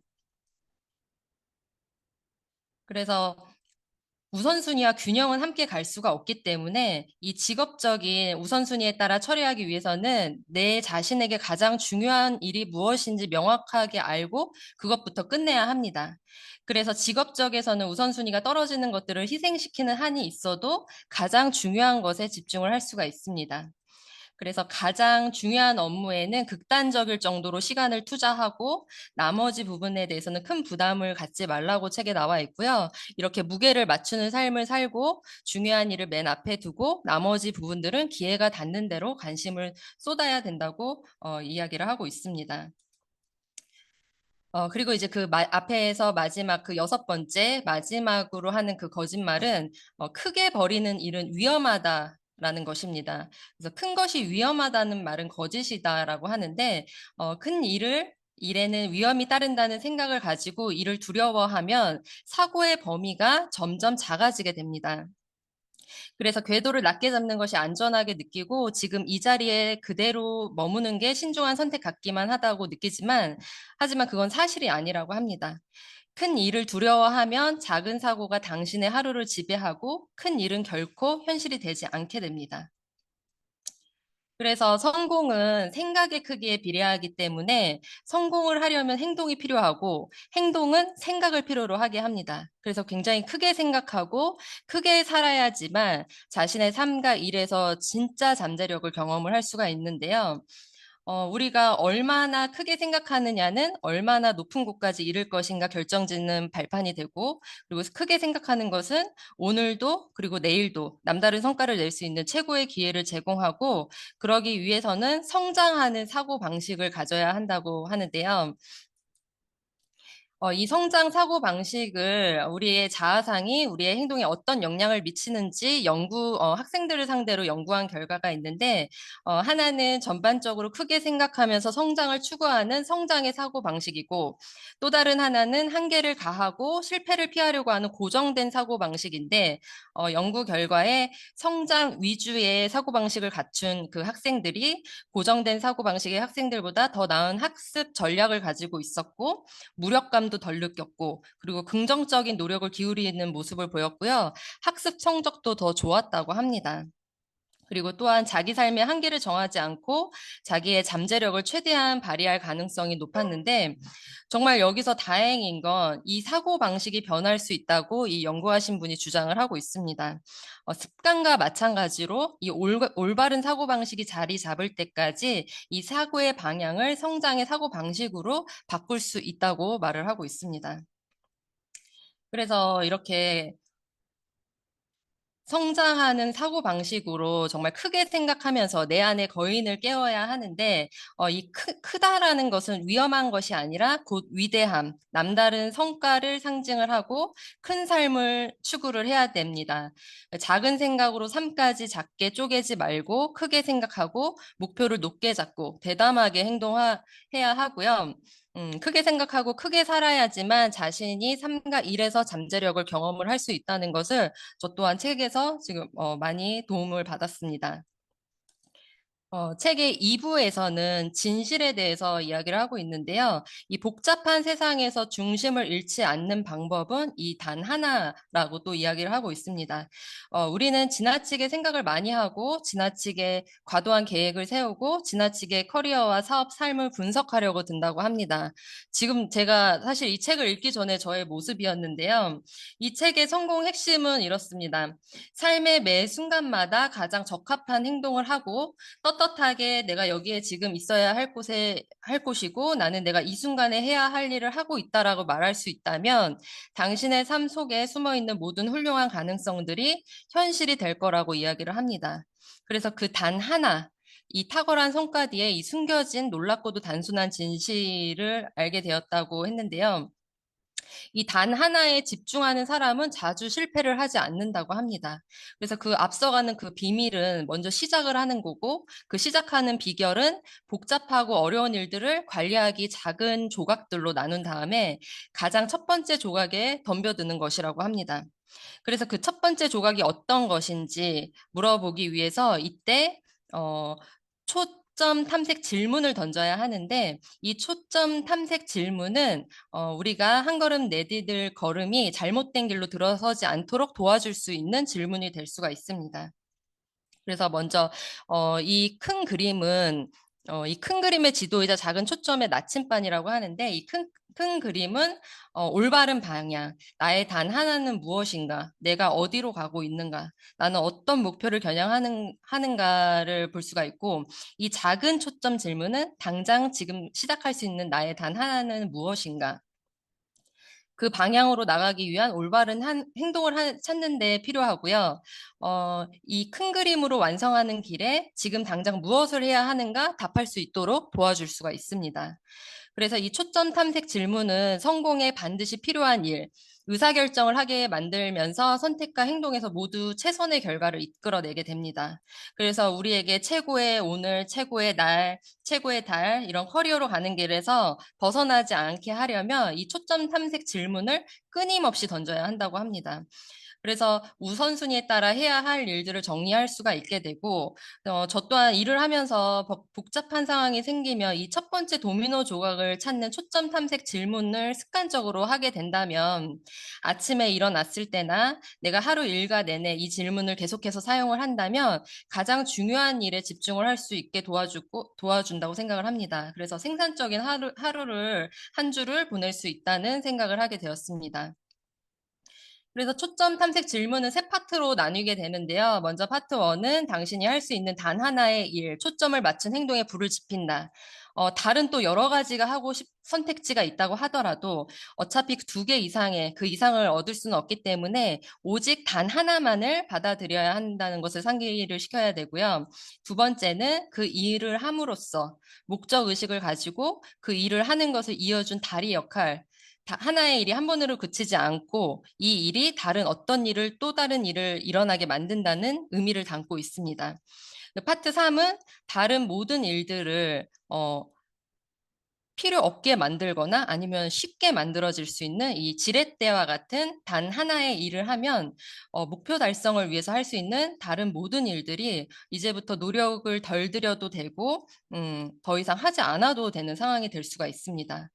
그래서 우선순위와 균형은 함께 갈 수가 없기 때문에 이 직업적인 우선순위에 따라 처리하기 위해서는 내 자신에게 가장 중요한 일이 무엇인지 명확하게 알고 그것부터 끝내야 합니다. 그래서 직업적에서는 우선순위가 떨어지는 것들을 희생시키는 한이 있어도 가장 중요한 것에 집중을 할 수가 있습니다. 그래서 가장 중요한 업무에는 극단적일 정도로 시간을 투자하고 나머지 부분에 대해서는 큰 부담을 갖지 말라고 책에 나와 있고요. 이렇게 무게를 맞추는 삶을 살고 중요한 일을 맨 앞에 두고 나머지 부분들은 기회가 닿는 대로 관심을 쏟아야 된다고 이야기를 하고 있습니다. 그리고 이제 그 앞에서 마지막 그 6번째 마지막으로 하는 그 거짓말은 크게 버리는 일은 위험하다라는 것입니다. 그래서 큰 것이 위험하다는 말은 거짓이다라고 하는데 큰 일에는 위험이 따른다는 생각을 가지고 일을 두려워하면 사고의 범위가 점점 작아지게 됩니다. 그래서 궤도를 낮게 잡는 것이 안전하게 느끼고 지금 이 자리에 그대로 머무는 게 신중한 선택 같기만 하다고 느끼지만 하지만 그건 사실이 아니라고 합니다. 큰 일을 두려워하면 작은 사고가 당신의 하루를 지배하고 큰 일은 결코 현실이 되지 않게 됩니다. 그래서 성공은 생각의 크기에 비례하기 때문에 성공을 하려면 행동이 필요하고 행동은 생각을 필요로 하게 합니다. 그래서 굉장히 크게 생각하고 크게 살아야지만 자신의 삶과 일에서 진짜 잠재력을 경험을 할 수가 있는데요. 우리가 얼마나 크게 생각하느냐는 얼마나 높은 곳까지 이를 것인가 결정짓는 발판이 되고, 그리고 크게 생각하는 것은 오늘도 그리고 내일도 남다른 성과를 낼 수 있는 최고의 기회를 제공하고, 그러기 위해서는 성장하는 사고 방식을 가져야 한다고 하는데요. 이 성장 사고 방식을 우리의 자아상이 우리의 행동에 어떤 영향을 미치는지 학생들을 상대로 연구한 결과가 있는데, 하나는 전반적으로 크게 생각하면서 성장을 추구하는 성장의 사고 방식이고, 또 다른 하나는 한계를 가하고 실패를 피하려고 하는 고정된 사고 방식인데, 연구 결과에 성장 위주의 사고 방식을 갖춘 그 학생들이 고정된 사고 방식의 학생들보다 더 나은 학습 전략을 가지고 있었고, 무력감도 덜 느꼈고, 그리고 긍정적인 노력을 기울이는 모습을 보였고요. 학습 성적도 더 좋았다고 합니다. 그리고 또한 자기 삶의 한계를 정하지 않고 자기의 잠재력을 최대한 발휘할 가능성이 높았는데, 정말 여기서 다행인 건 이 사고 방식이 변할 수 있다고 이 연구하신 분이 주장을 하고 있습니다. 습관과 마찬가지로 이 올바른 사고 방식이 자리 잡을 때까지 이 사고의 방향을 성장의 사고 방식으로 바꿀 수 있다고 말을 하고 있습니다. 그래서 이렇게 성장하는 사고방식으로 정말 크게 생각하면서 내 안의 거인을 깨워야 하는데, 이 크다라는 것은 위험한 것이 아니라 곧 위대함, 남다른 성과를 상징을 하고 큰 삶을 추구를 해야 됩니다. 작은 생각으로 삶까지 작게 쪼개지 말고 크게 생각하고 목표를 높게 잡고 대담하게 행동해야 하고요. 크게 생각하고 크게 살아야지만 자신이 삶과 일에서 잠재력을 경험을 할 수 있다는 것을 저 또한 책에서 지금 많이 도움을 받았습니다. 책의 2부에서는 진실에 대해서 이야기를 하고 있는데요. 이 복잡한 세상에서 중심을 잃지 않는 방법은 이 단 하나라고 또 이야기를 하고 있습니다. 우리는 지나치게 생각을 많이 하고 지나치게 과도한 계획을 세우고 지나치게 커리어와 사업 삶을 분석하려고 든다고 합니다. 지금 제가 사실 이 책을 읽기 전에 저의 모습이었는데요. 이 책의 성공 핵심은 이렇습니다. 삶의 매 순간마다 가장 적합한 행동을 하고 떳떳하게 내가 여기에 지금 있어야 할 곳이고 나는 내가 이 순간에 해야 할 일을 하고 있다라고 말할 수 있다면 당신의 삶 속에 숨어 있는 모든 훌륭한 가능성들이 현실이 될 거라고 이야기를 합니다. 그래서 그 단 하나, 이 탁월한 성과 뒤에 이 숨겨진 놀랍고도 단순한 진실을 알게 되었다고 했는데요. 이 단 하나에 집중하는 사람은 자주 실패를 하지 않는다고 합니다. 그래서 그 앞서가는 그 비밀은 먼저 시작을 하는 거고, 그 시작하는 비결은 복잡하고 어려운 일들을 관리하기 작은 조각들로 나눈 다음에 가장 첫 번째 조각에 덤벼드는 것이라고 합니다. 그래서 그 첫 번째 조각이 어떤 것인지 물어보기 위해서 이때 초점 탐색 질문을 던져야 하는데, 이 초점 탐색 질문은 우리가 한 걸음 내디딜 걸음이 잘못된 길로 들어서지 않도록 도와줄 수 있는 질문이 될 수가 있습니다. 그래서 먼저 이 큰 그림은 이 큰 그림의 지도이자 작은 초점의 나침반이라고 하는데, 이 큰 그림은 올바른 방향, 나의 단 하나는 무엇인가, 내가 어디로 가고 있는가, 나는 어떤 목표를 겨냥하는가를 볼 수가 있고, 이 작은 초점 질문은 당장 지금 시작할 수 있는 나의 단 하나는 무엇인가, 그 방향으로 나가기 위한 올바른 행동을 찾는 데 필요하고요. 이 큰 그림으로 완성하는 길에 지금 당장 무엇을 해야 하는가 답할 수 있도록 도와줄 수가 있습니다. 그래서 이 초점 탐색 질문은 성공에 반드시 필요한 일, 의사결정을 하게 만들면서 선택과 행동에서 모두 최선의 결과를 이끌어내게 됩니다. 그래서 우리에게 최고의 오늘, 최고의 날, 최고의 달, 이런 커리어로 가는 길에서 벗어나지 않게 하려면 이 초점 탐색 질문을 끊임없이 던져야 한다고 합니다. 그래서 우선순위에 따라 해야 할 일들을 정리할 수가 있게 되고, 저 또한 일을 하면서 복잡한 상황이 생기면 이 첫 번째 도미노 조각을 찾는 초점 탐색 질문을 습관적으로 하게 된다면 아침에 일어났을 때나 내가 하루 일과 내내 이 질문을 계속해서 사용을 한다면 가장 중요한 일에 집중을 할 수 있게 도와준다고 생각을 합니다. 그래서 생산적인 한 주를 보낼 수 있다는 생각을 하게 되었습니다. 그래서 초점 탐색 질문은 세 파트로 나뉘게 되는데요. 먼저 파트 1은 당신이 할 수 있는 단 하나의 일, 초점을 맞춘 행동에 불을 지핀다. 다른 또 여러 가지가 선택지가 있다고 하더라도 어차피 두 개 이상의 그 이상을 얻을 수는 없기 때문에 오직 단 하나만을 받아들여야 한다는 것을 상기를 시켜야 되고요. 두 번째는 그 일을 함으로써 목적 의식을 가지고 그 일을 하는 것을 이어준 다리 역할, 하나의 일이 한 번으로 그치지 않고 이 일이 다른 어떤 일을 또 다른 일을 일어나게 만든다는 의미를 담고 있습니다. 파트 3은 다른 모든 일들을 필요 없게 만들거나 아니면 쉽게 만들어질 수 있는 이 지렛대와 같은 단 하나의 일을 하면 목표 달성을 위해서 할 수 있는 다른 모든 일들이 이제부터 노력을 덜 들여도 되고 더 이상 하지 않아도 되는 상황이 될 수가 있습니다.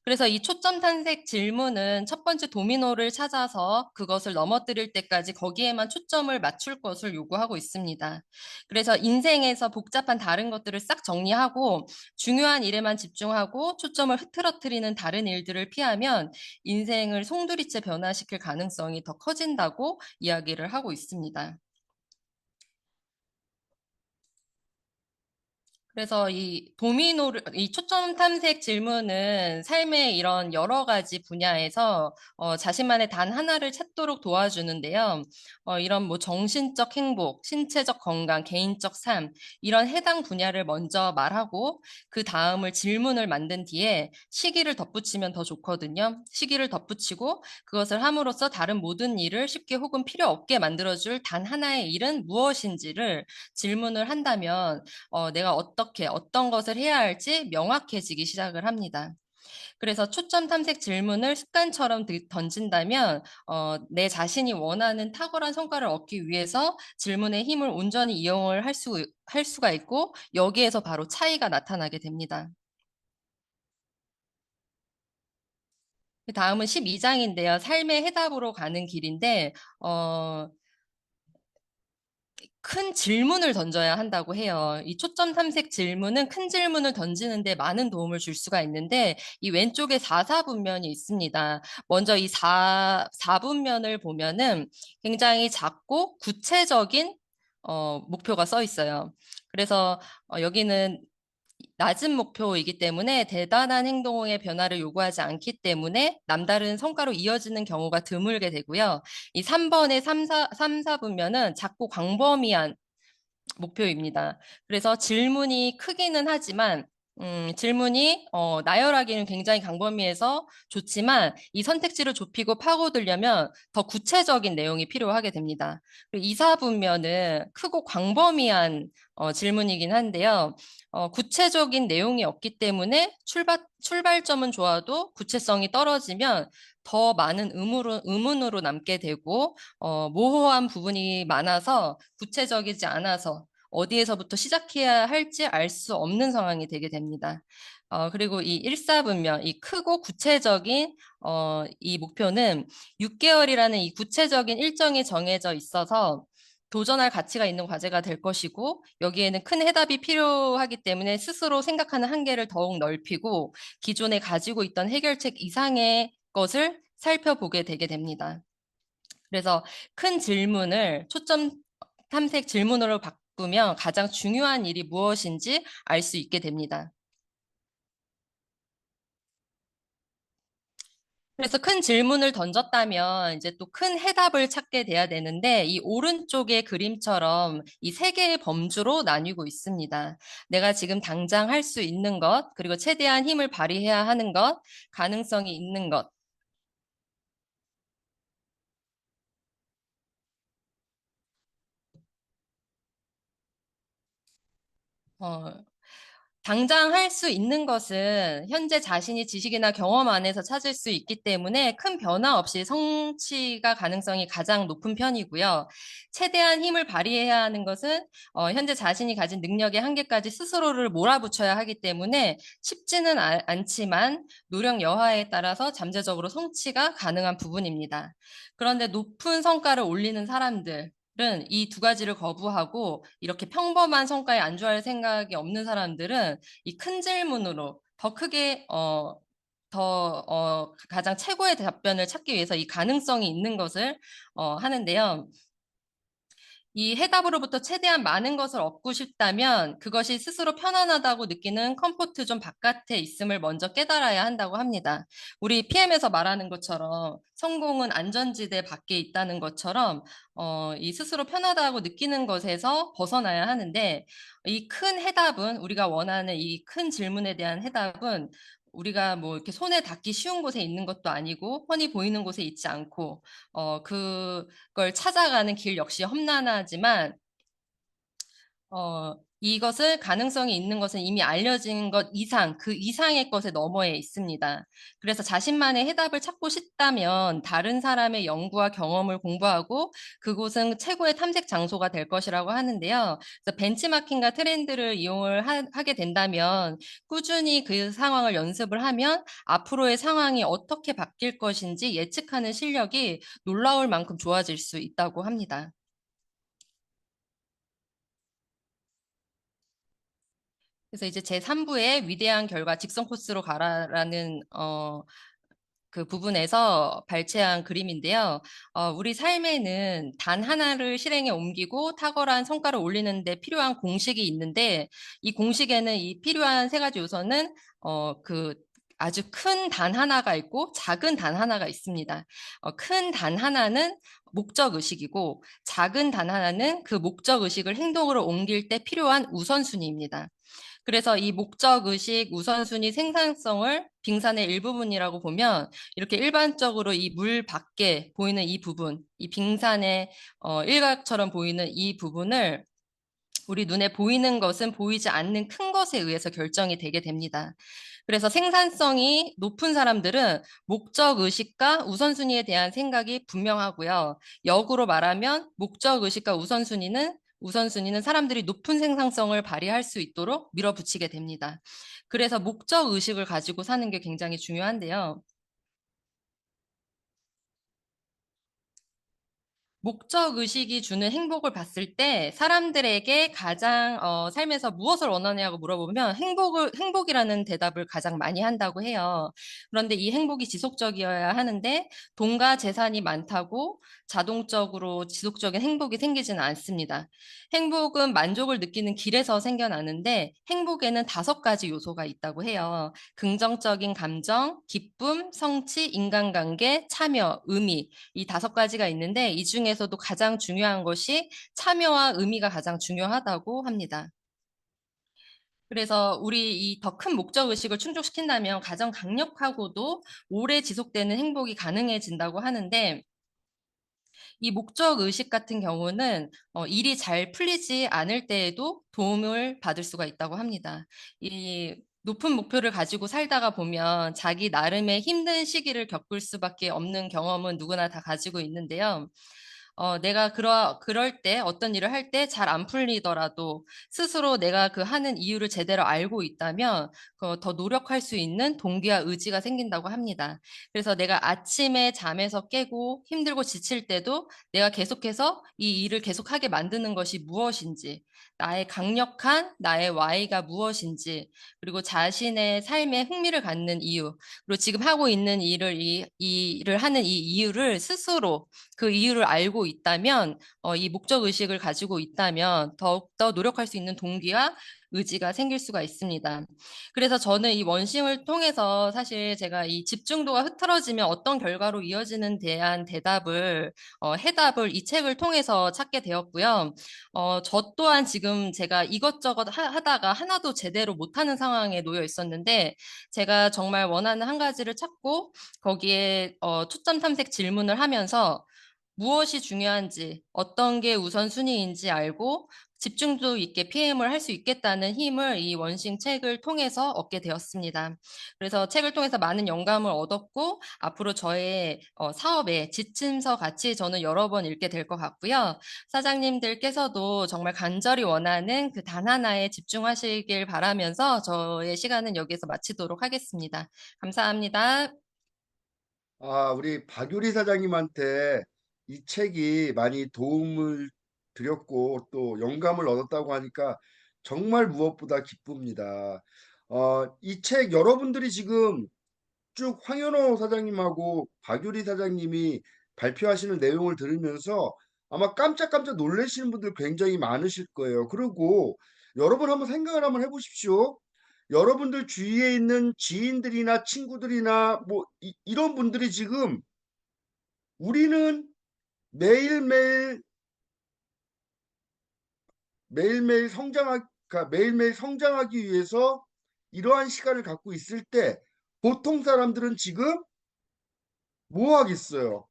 그래서 이 초점 탐색 질문은 첫 번째 도미노를 찾아서 그것을 넘어뜨릴 때까지 거기에만 초점을 맞출 것을 요구하고 있습니다. 그래서 인생에서 복잡한 다른 것들을 싹 정리하고 중요한 일에만 집중하고 초점을 흐트러뜨리는 다른 일들을 피하면 인생을 송두리째 변화시킬 가능성이 더 커진다고 이야기를 하고 있습니다. 그래서 이 초점 탐색 질문은 삶의 이런 여러 가지 분야에서 자신만의 단 하나를 찾도록 도와주는데요. 이런 뭐 정신적 행복, 신체적 건강, 개인적 삶, 이런 해당 분야를 먼저 말하고 그 다음을 질문을 만든 뒤에 시기를 덧붙이면 더 좋거든요. 시기를 덧붙이고 그것을 함으로써 다른 모든 일을 쉽게 혹은 필요 없게 만들어줄 단 하나의 일은 무엇인지를 질문을 한다면 내가 어떤 것을 해야 할지 명확해지기 시작을 합니다. 그래서 초점 탐색 질문을 습관처럼 던진다면 내 자신이 원하는 탁월한 성과를 얻기 위해서 질문의 힘을 온전히 이용을 할 수가 있고 여기에서 바로 차이가 나타나게 됩니다. 다음은 12장인데요. 삶의 해답으로 가는 길인데 큰 질문을 던져야 한다고 해요. 이 초점 탐색 질문은 큰 질문을 던지는데 많은 도움을 줄 수가 있는데 이 왼쪽에 4사분면이 있습니다. 먼저 이 4분면을 보면은 굉장히 작고 구체적인 목표가 써 있어요. 그래서 여기는 낮은 목표이기 때문에 대단한 행동의 변화를 요구하지 않기 때문에 남다른 성과로 이어지는 경우가 드물게 되고요. 이 3번의 4분면은 작고 광범위한 목표입니다. 그래서 질문이 크기는 하지만 질문이 나열하기는 굉장히 광범위해서 좋지만 이 선택지를 좁히고 파고들려면 더 구체적인 내용이 필요하게 됩니다. 그리고 이사분면은 크고 광범위한 질문이긴 한데요. 구체적인 내용이 없기 때문에 출발점은 좋아도 구체성이 떨어지면 더 많은 의문으로 남게 되고 모호한 부분이 많아서 구체적이지 않아서 어디에서부터 시작해야 할지 알 수 없는 상황이 되게 됩니다. 그리고 이 1사분면, 이 크고 구체적인 이 목표는 6개월이라는 이 구체적인 일정이 정해져 있어서 도전할 가치가 있는 과제가 될 것이고 여기에는 큰 해답이 필요하기 때문에 스스로 생각하는 한계를 더욱 넓히고 기존에 가지고 있던 해결책 이상의 것을 살펴보게 되게 됩니다. 그래서 큰 질문을 초점 탐색 질문으로 바꾸면 가장 중요한 일이 무엇인지 알 수 있게 됩니다. 그래서 큰 질문을 던졌다면 이제 또 큰 해답을 찾게 돼야 되는데 이 오른쪽의 그림처럼 이 세 개의 범주로 나뉘고 있습니다. 내가 지금 당장 할 수 있는 것, 그리고 최대한 힘을 발휘해야 하는 것, 가능성이 있는 것. 어, 당장 할 수 있는 것은 현재 자신이 지식이나 경험 안에서 찾을 수 있기 때문에 큰 변화 없이 성취가 가능성이 가장 높은 편이고요. 최대한 힘을 발휘해야 하는 것은 현재 자신이 가진 능력의 한계까지 스스로를 몰아붙여야 하기 때문에 쉽지는 않지만 노력 여하에 따라서 잠재적으로 성취가 가능한 부분입니다. 그런데 높은 성과를 올리는 사람들, 이 두 가지를 거부하고 이렇게 평범한 성과에 안주할 생각이 없는 사람들은 이 큰 질문으로 더 크게 가장 최고의 답변을 찾기 위해서 이 가능성이 있는 것을 하는데요. 이 해답으로부터 최대한 많은 것을 얻고 싶다면 그것이 스스로 편안하다고 느끼는 컴포트 존 바깥에 있음을 먼저 깨달아야 한다고 합니다. 우리 PM에서 말하는 것처럼 성공은 안전지대 밖에 있다는 것처럼 이 스스로 편하다고 느끼는 것에서 벗어나야 하는데 이 큰 해답은 우리가 원하는 이 큰 질문에 대한 해답은 우리가 뭐 이렇게 손에 닿기 쉬운 곳에 있는 것도 아니고 훤히 보이는 곳에 있지 않고 그걸 찾아가는 길 역시 험난하지만 이것을 가능성이 있는 것은 이미 알려진 것 이상, 그 이상의 것에 너머에 있습니다. 그래서 자신만의 해답을 찾고 싶다면 다른 사람의 연구와 경험을 공부하고 그곳은 최고의 탐색 장소가 될 것이라고 하는데요. 그래서 벤치마킹과 트렌드를 이용을 하게 된다면 꾸준히 그 상황을 연습을 하면 앞으로의 상황이 어떻게 바뀔 것인지 예측하는 실력이 놀라울 만큼 좋아질 수 있다고 합니다. 그래서 이제 제3부의 위대한 결과 직선 코스로 가라라는 그 부분에서 발췌한 그림인데요. 우리 삶에는 단 하나를 실행에 옮기고 탁월한 성과를 올리는 데 필요한 공식이 있는데 이 공식에는 이 필요한 세 가지 요소는 그 아주 큰 단 하나가 있고 작은 단 하나가 있습니다. 큰 단 하나는 목적 의식이고 작은 단 하나는 그 목적 의식을 행동으로 옮길 때 필요한 우선순위입니다. 그래서 이 목적의식, 우선순위, 생산성을 빙산의 일부분이라고 보면 이렇게 일반적으로 이 물 밖에 보이는 이 부분, 이 빙산의 일각처럼 보이는 이 부분을 우리 눈에 보이는 것은 보이지 않는 큰 것에 의해서 결정이 되게 됩니다. 그래서 생산성이 높은 사람들은 목적의식과 우선순위에 대한 생각이 분명하고요. 역으로 말하면 목적의식과 우선순위는 사람들이 높은 생산성을 발휘할 수 있도록 밀어붙이게 됩니다. 그래서 목적의식을 가지고 사는 게 굉장히 중요한데요. 목적의식이 주는 행복을 봤을 때 사람들에게 가장 삶에서 무엇을 원하냐고 물어보면 행복이라는 대답을 가장 많이 한다고 해요. 그런데 이 행복이 지속적이어야 하는데 돈과 재산이 많다고 자동적으로 지속적인 행복이 생기지는 않습니다. 행복은 만족을 느끼는 길에서 생겨나는데 행복에는 5가지 요소가 있다고 해요. 긍정적인 감정, 기쁨, 성취, 인간관계, 참여, 의미. 이 5가지가 있는데 이 중에서도 가장 중요한 것이 참여와 의미가 가장 중요하다고 합니다. 그래서 우리 이 더 큰 목적의식을 충족시킨다면 가장 강력하고도 오래 지속되는 행복이 가능해진다고 하는데 이 목적의식 같은 경우는 일이 잘 풀리지 않을 때에도 도움을 받을 수가 있다고 합니다. 이 높은 목표를 가지고 살다가 보면 자기 나름의 힘든 시기를 겪을 수밖에 없는 경험은 누구나 다 가지고 있는데요. 내가 그럴 때 어떤 일을 할 때 잘 안 풀리더라도 스스로 내가 그 하는 이유를 제대로 알고 있다면 더 노력할 수 있는 동기와 의지가 생긴다고 합니다. 그래서 내가 아침에 잠에서 깨고 힘들고 지칠 때도 내가 계속해서 이 일을 계속하게 만드는 것이 무엇인지, 나의 강력한 나의 Y가 무엇인지, 그리고 자신의 삶에 흥미를 갖는 이유, 그리고 지금 하고 있는 이 일을 하는 이 이유를 스스로 그 이유를 알고 있다면, 이 목적의식을 가지고 있다면 더욱더 노력할 수 있는 동기와 의지가 생길 수가 있습니다. 그래서 저는 이 원심을 통해서 사실 제가 이 집중도가 흐트러지면 어떤 결과로 이어지는 대한 해답을 이 책을 통해서 찾게 되었고요. 저 또한 지금 제가 이것저것 하다가 하나도 제대로 못하는 상황에 놓여 있었는데 제가 정말 원하는 한 가지를 찾고 거기에 초점 탐색 질문을 하면서 무엇이 중요한지, 어떤 게 우선순위인지 알고 집중도 있게 PM을 할 수 있겠다는 힘을 이 원싱 책을 통해서 얻게 되었습니다. 그래서 책을 통해서 많은 영감을 얻었고 앞으로 저의 사업의 지침서 같이 저는 여러 번 읽게 될 것 같고요. 사장님들께서도 정말 간절히 원하는 그 단 하나에 집중하시길 바라면서 저의 시간은 여기서 마치도록 하겠습니다. 감사합니다. 우리 박유리 사장님한테 이 책이 많이 도움을 드렸고 또 영감을 얻었다고 하니까 정말 무엇보다 기쁩니다. 이 책 여러분들이 지금 쭉 황현호 사장님하고 박유리 사장님이 발표하시는 내용을 들으면서 아마 깜짝깜짝 놀라시는 분들 굉장히 많으실 거예요. 그리고 여러분 한번 생각을 한번 해보십시오. 여러분들 주위에 있는 지인들이나 친구들이나 뭐 이런 분들이 지금 우리는 매일매일 매일매일 성장하기 위해서 이러한 시간을 갖고 있을 때 보통 사람들은 지금 뭐 하겠어요?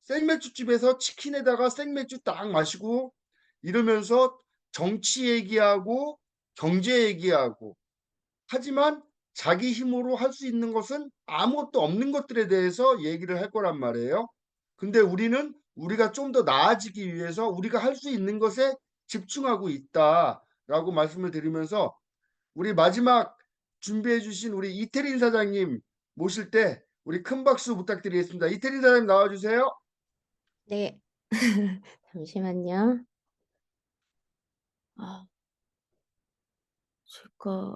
생맥주집에서 치킨에다가 생맥주 딱 마시고 이러면서 정치 얘기하고 경제 얘기하고, 하지만 자기 힘으로 할 수 있는 것은 아무것도 없는 것들에 대해서 얘기를 할 거란 말이에요. 근데 우리는 우리가 좀 더 나아지기 위해서 우리가 할 수 있는 것에 집중하고 있다라고 말씀을 드리면서, 우리 마지막 준비해 주신 우리 이태린 사장님 모실 때 우리 큰 박수 부탁드리겠습니다. 이태린 사장님 나와주세요. 네. 잠시만요. 아, 제가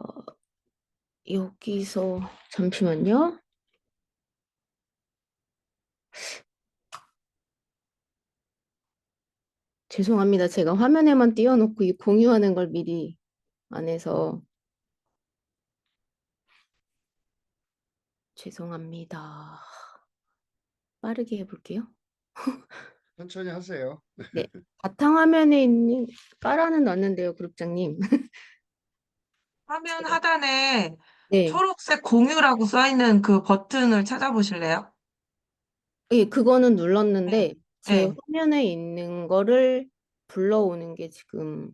여기서 잠시만요. 죄송합니다. 제가 화면에만 띄워놓고 이 공유하는 걸 미리 안 해서 죄송합니다. 빠르게 해볼게요. 천천히 하세요. 네. 바탕화면에 있는 깔아는 놨는데요, 그룹장님. 화면 하단에 네. 초록색 공유라고 써 있는 그 버튼을 찾아보실래요? 예, 그거는 눌렀는데 제 네. 화면에 있는 거를 불러오는 게 지금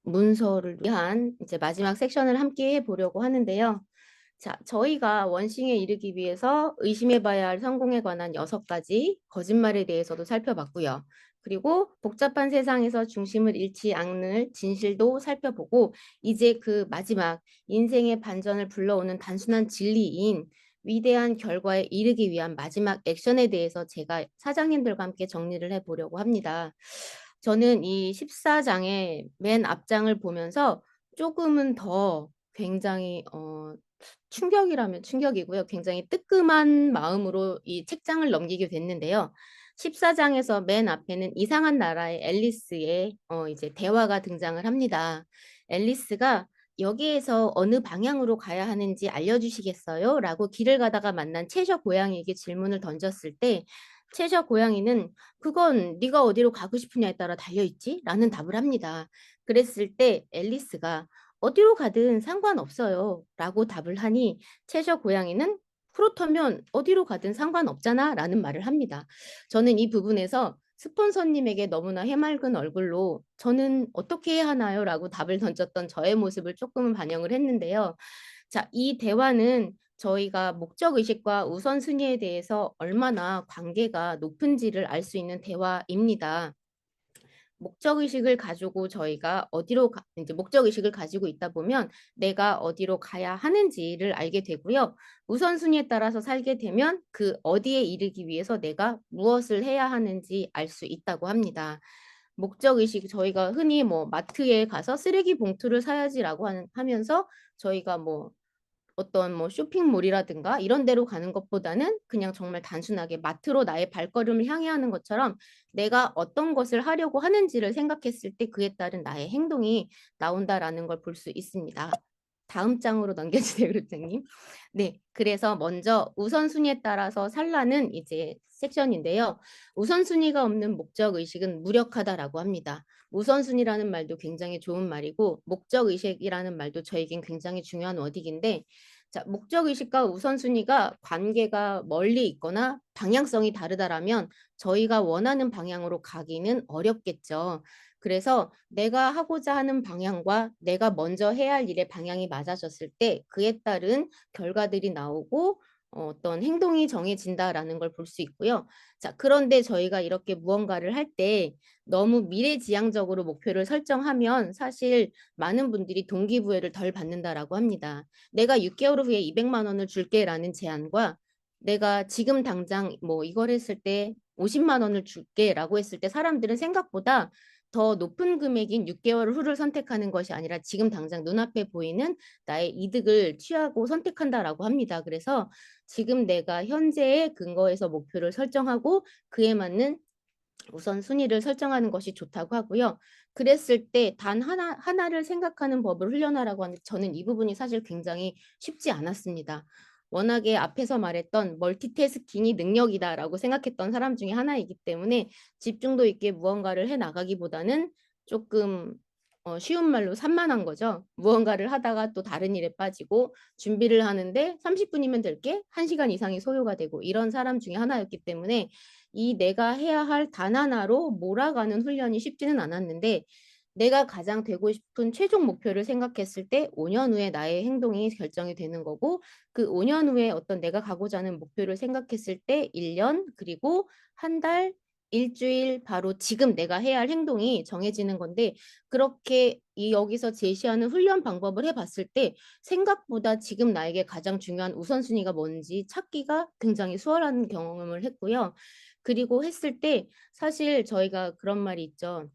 문서를 위한 이제 마지막 섹션을 함께 해보려고 하는데요. 자, 저희가 원싱에 이르기 위해서 의심해봐야 할 성공에 관한 6가지 거짓말에 대해서도 살펴봤고요. 그리고 복잡한 세상에서 중심을 잃지 않을 진실도 살펴보고, 이제 그 마지막 인생의 반전을 불러오는 단순한 진리인 위대한 결과에 이르기 위한 마지막 액션에 대해서 제가 사장님들과 함께 정리를 해보려고 합니다. 저는 이 14장의 맨 앞장을 보면서 조금은 더 굉장히 충격이라면 충격이고요. 굉장히 뜨끔한 마음으로 이 책장을 넘기게 됐는데요. 14장에서 맨 앞에는 이상한 나라의 앨리스의 이제 대화가 등장을 합니다. 앨리스가 여기에서 어느 방향으로 가야 하는지 알려주시겠어요? 라고 길을 가다가 만난 채셔 고양이에게 질문을 던졌을 때, 채셔 고양이는 그건 네가 어디로 가고 싶으냐에 따라 달려있지? 라는 답을 합니다. 그랬을 때 앨리스가 어디로 가든 상관없어요 라고 답을 하니, 채셔 고양이는 그렇다면 어디로 가든 상관없잖아 라는 말을 합니다. 저는 이 부분에서 스폰서님에게 너무나 해맑은 얼굴로 저는 어떻게 해야 하나요? 라고 답을 던졌던 저의 모습을 조금은 반영을 했는데요. 자, 이 대화는 저희가 목적의식과 우선순위에 대해서 얼마나 관계가 높은지를 알 수 있는 대화입니다. 목적의식을 가지고 저희가 이제 목적의식을 가지고 있다 보면 내가 어디로 가야 하는지를 알게 되고요. 우선순위에 따라서 살게 되면 그 어디에 이르기 위해서 내가 무엇을 해야 하는지 알 수 있다고 합니다. 목적의식, 저희가 흔히 뭐 마트에 가서 쓰레기 봉투를 사야지라고 하면서 저희가 뭐 어떤 뭐 쇼핑몰이라든가 이런 데로 가는 것보다는 그냥 정말 단순하게 마트로 나의 발걸음을 향해 하는 것처럼 내가 어떤 것을 하려고 하는지를 생각했을 때 그에 따른 나의 행동이 나온다라는 걸 볼 수 있습니다. 다음 장으로 넘겨주세요, 그룹장님. 네, 그래서 먼저 우선순위에 따라서 살라는 이제 섹션인데요. 우선순위가 없는 목적의식은 무력하다라고 합니다. 우선순위라는 말도 굉장히 좋은 말이고 목적의식이라는 말도 저에겐 굉장히 중요한 워딩인데, 자, 목적의식과 우선순위가 관계가 멀리 있거나 방향성이 다르다라면 저희가 원하는 방향으로 가기는 어렵겠죠. 그래서 내가 하고자 하는 방향과 내가 먼저 해야 할 일의 방향이 맞아졌을 때 그에 따른 결과들이 나오고 어떤 행동이 정해진다라는 걸 볼 수 있고요. 자, 그런데 저희가 이렇게 무언가를 할 때 너무 미래지향적으로 목표를 설정하면 사실 많은 분들이 동기부여를 덜 받는다라고 합니다. 내가 6개월 후에 200만 원을 줄게라는 제안과 내가 지금 당장 뭐 이걸 했을 때 50만 원을 줄게라고 했을 때 사람들은 생각보다 더 높은 금액인 6개월 후를 선택하는 것이 아니라 지금 당장 눈앞에 보이는 나의 이득을 취하고 선택한다라고 합니다. 그래서 지금 내가 현재의 근거에서 목표를 설정하고 그에 맞는 우선순위를 설정하는 것이 좋다고 하고요. 그랬을 때 단 하나를 생각하는 법을 훈련하라고 하는데 저는 이 부분이 사실 굉장히 쉽지 않았습니다. 워낙에 앞에서 말했던 멀티태스킹이 능력이다라고 생각했던 사람 중에 하나이기 때문에 집중도 있게 무언가를 해나가기보다는 조금 쉬운 말로 산만한 거죠. 무언가를 하다가 또 다른 일에 빠지고 준비를 하는데 30분이면 될 게 1시간 이상이 소요가 되고 이런 사람 중에 하나였기 때문에 이 내가 해야 할 단 하나로 몰아가는 훈련이 쉽지는 않았는데, 내가 가장 되고 싶은 최종 목표를 생각했을 때 5년 후에 나의 행동이 결정이 되는 거고, 그 5년 후에 어떤 내가 가고자 하는 목표를 생각했을 때 1년, 그리고 한 달, 일주일, 바로 지금 내가 해야 할 행동이 정해지는 건데, 그렇게 여기서 제시하는 훈련 방법을 해봤을 때 생각보다 지금 나에게 가장 중요한 우선순위가 뭔지 찾기가 굉장히 수월한 경험을 했고요. 그리고 했을 때 사실 저희가 그런 말이 있죠.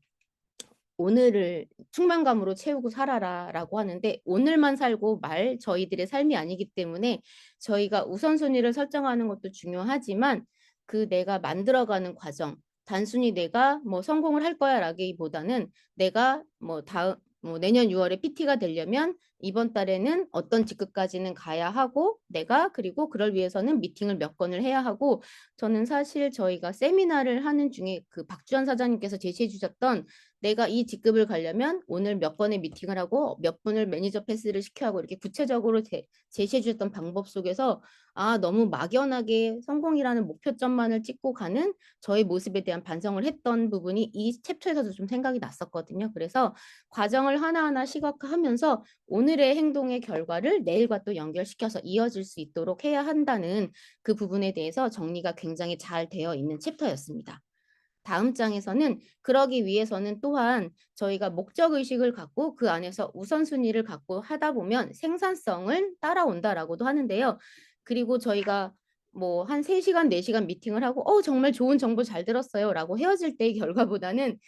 오늘을 충만감으로 채우고 살아라라고 하는데, 오늘만 살고 말 저희들의 삶이 아니기 때문에 저희가 우선순위를 설정하는 것도 중요하지만, 그 내가 만들어가는 과정, 단순히 내가 뭐 성공을 할 거야라기보다는 내가 뭐 다음 뭐 내년 6월에 PT가 되려면 이번 달에는 어떤 직급까지는 가야 하고, 내가 그리고 그럴 위해서는 미팅을 몇 건을 해야 하고, 저는 사실 저희가 세미나를 하는 중에 그 박주환 사장님께서 제시해 주셨던, 내가 이 직급을 가려면 오늘 몇 번의 미팅을 하고 몇 분을 매니저 패스를 시켜야 하고, 이렇게 구체적으로 제시해 주셨던 방법 속에서 너무 막연하게 성공이라는 목표점만을 찍고 가는 저의 모습에 대한 반성을 했던 부분이 이 챕터에서도 좀 생각이 났었거든요. 그래서 과정을 하나하나 시각화하면서 오늘의 행동의 결과를 내일과 또 연결시켜서 이어질 수 있도록 해야 한다는 그 부분에 대해서 정리가 굉장히 잘 되어 있는 챕터였습니다. 다음 장에서는 그러기 위해서는 또한 저희가 목적의식을 갖고 그 안에서 우선순위를 갖고 하다 보면 생산성을 따라온다라고도 하는데요. 그리고 저희가 뭐 한 3시간, 4시간 미팅을 하고 정말 좋은 정보 잘 들었어요 라고 헤어질 때의 결과보다는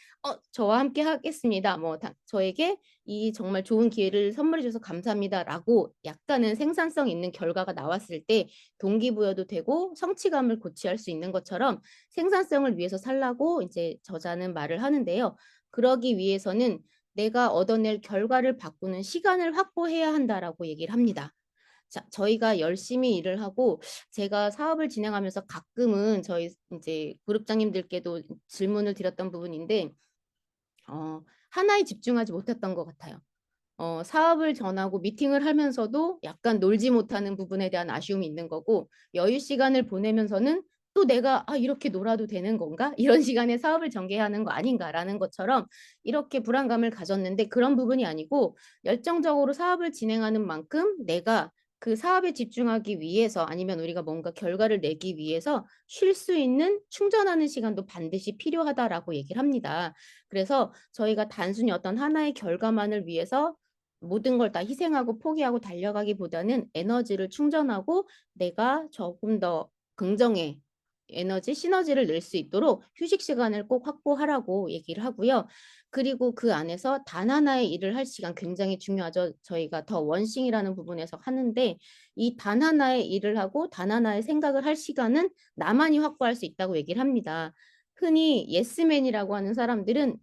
저와 함께 하겠습니다. 저에게 이 정말 좋은 기회를 선물해 줘서 감사합니다 라고 약간은 생산성 있는 결과가 나왔을 때 동기부여도 되고 성취감을 고취할 수 있는 것처럼, 생산성을 위해서 살라고 이제 저자는 말을 하는데요. 그러기 위해서는 내가 얻어낼 결과를 바꾸는 시간을 확보해야 한다라고 얘기를 합니다. 자, 저희가 열심히 일을 하고 제가 사업을 진행하면서 가끔은 저희 이제 그룹장님들께도 질문을 드렸던 부분인데, 하나에 집중하지 못했던 것 같아요. 사업을 전하고 미팅을 하면서도 약간 놀지 못하는 부분에 대한 아쉬움이 있는 거고, 여유 시간을 보내면서는 또 내가 이렇게 놀아도 되는 건가? 이런 시간에 사업을 전개하는 거 아닌가라는 것처럼 이렇게 불안감을 가졌는데, 그런 부분이 아니고 열정적으로 사업을 진행하는 만큼 내가 그 사업에 집중하기 위해서, 아니면 우리가 뭔가 결과를 내기 위해서 쉴 수 있는 충전하는 시간도 반드시 필요하다라고 얘기를 합니다. 그래서 저희가 단순히 어떤 하나의 결과만을 위해서 모든 걸 다 희생하고 포기하고 달려가기보다는 에너지를 충전하고 내가 조금 더 긍정의 에너지, 시너지를 낼 수 있도록 휴식 시간을 꼭 확보하라고 얘기를 하고요. 그리고 그 안에서 단 하나의 일을 할 시간 굉장히 중요하죠. 저희가 더 원싱이라는 부분에서 하는데, 이 단 하나의 일을 하고 단 하나의 생각을 할 시간은 나만이 확보할 수 있다고 얘기를 합니다. 흔히 예스맨이라고 하는 사람들은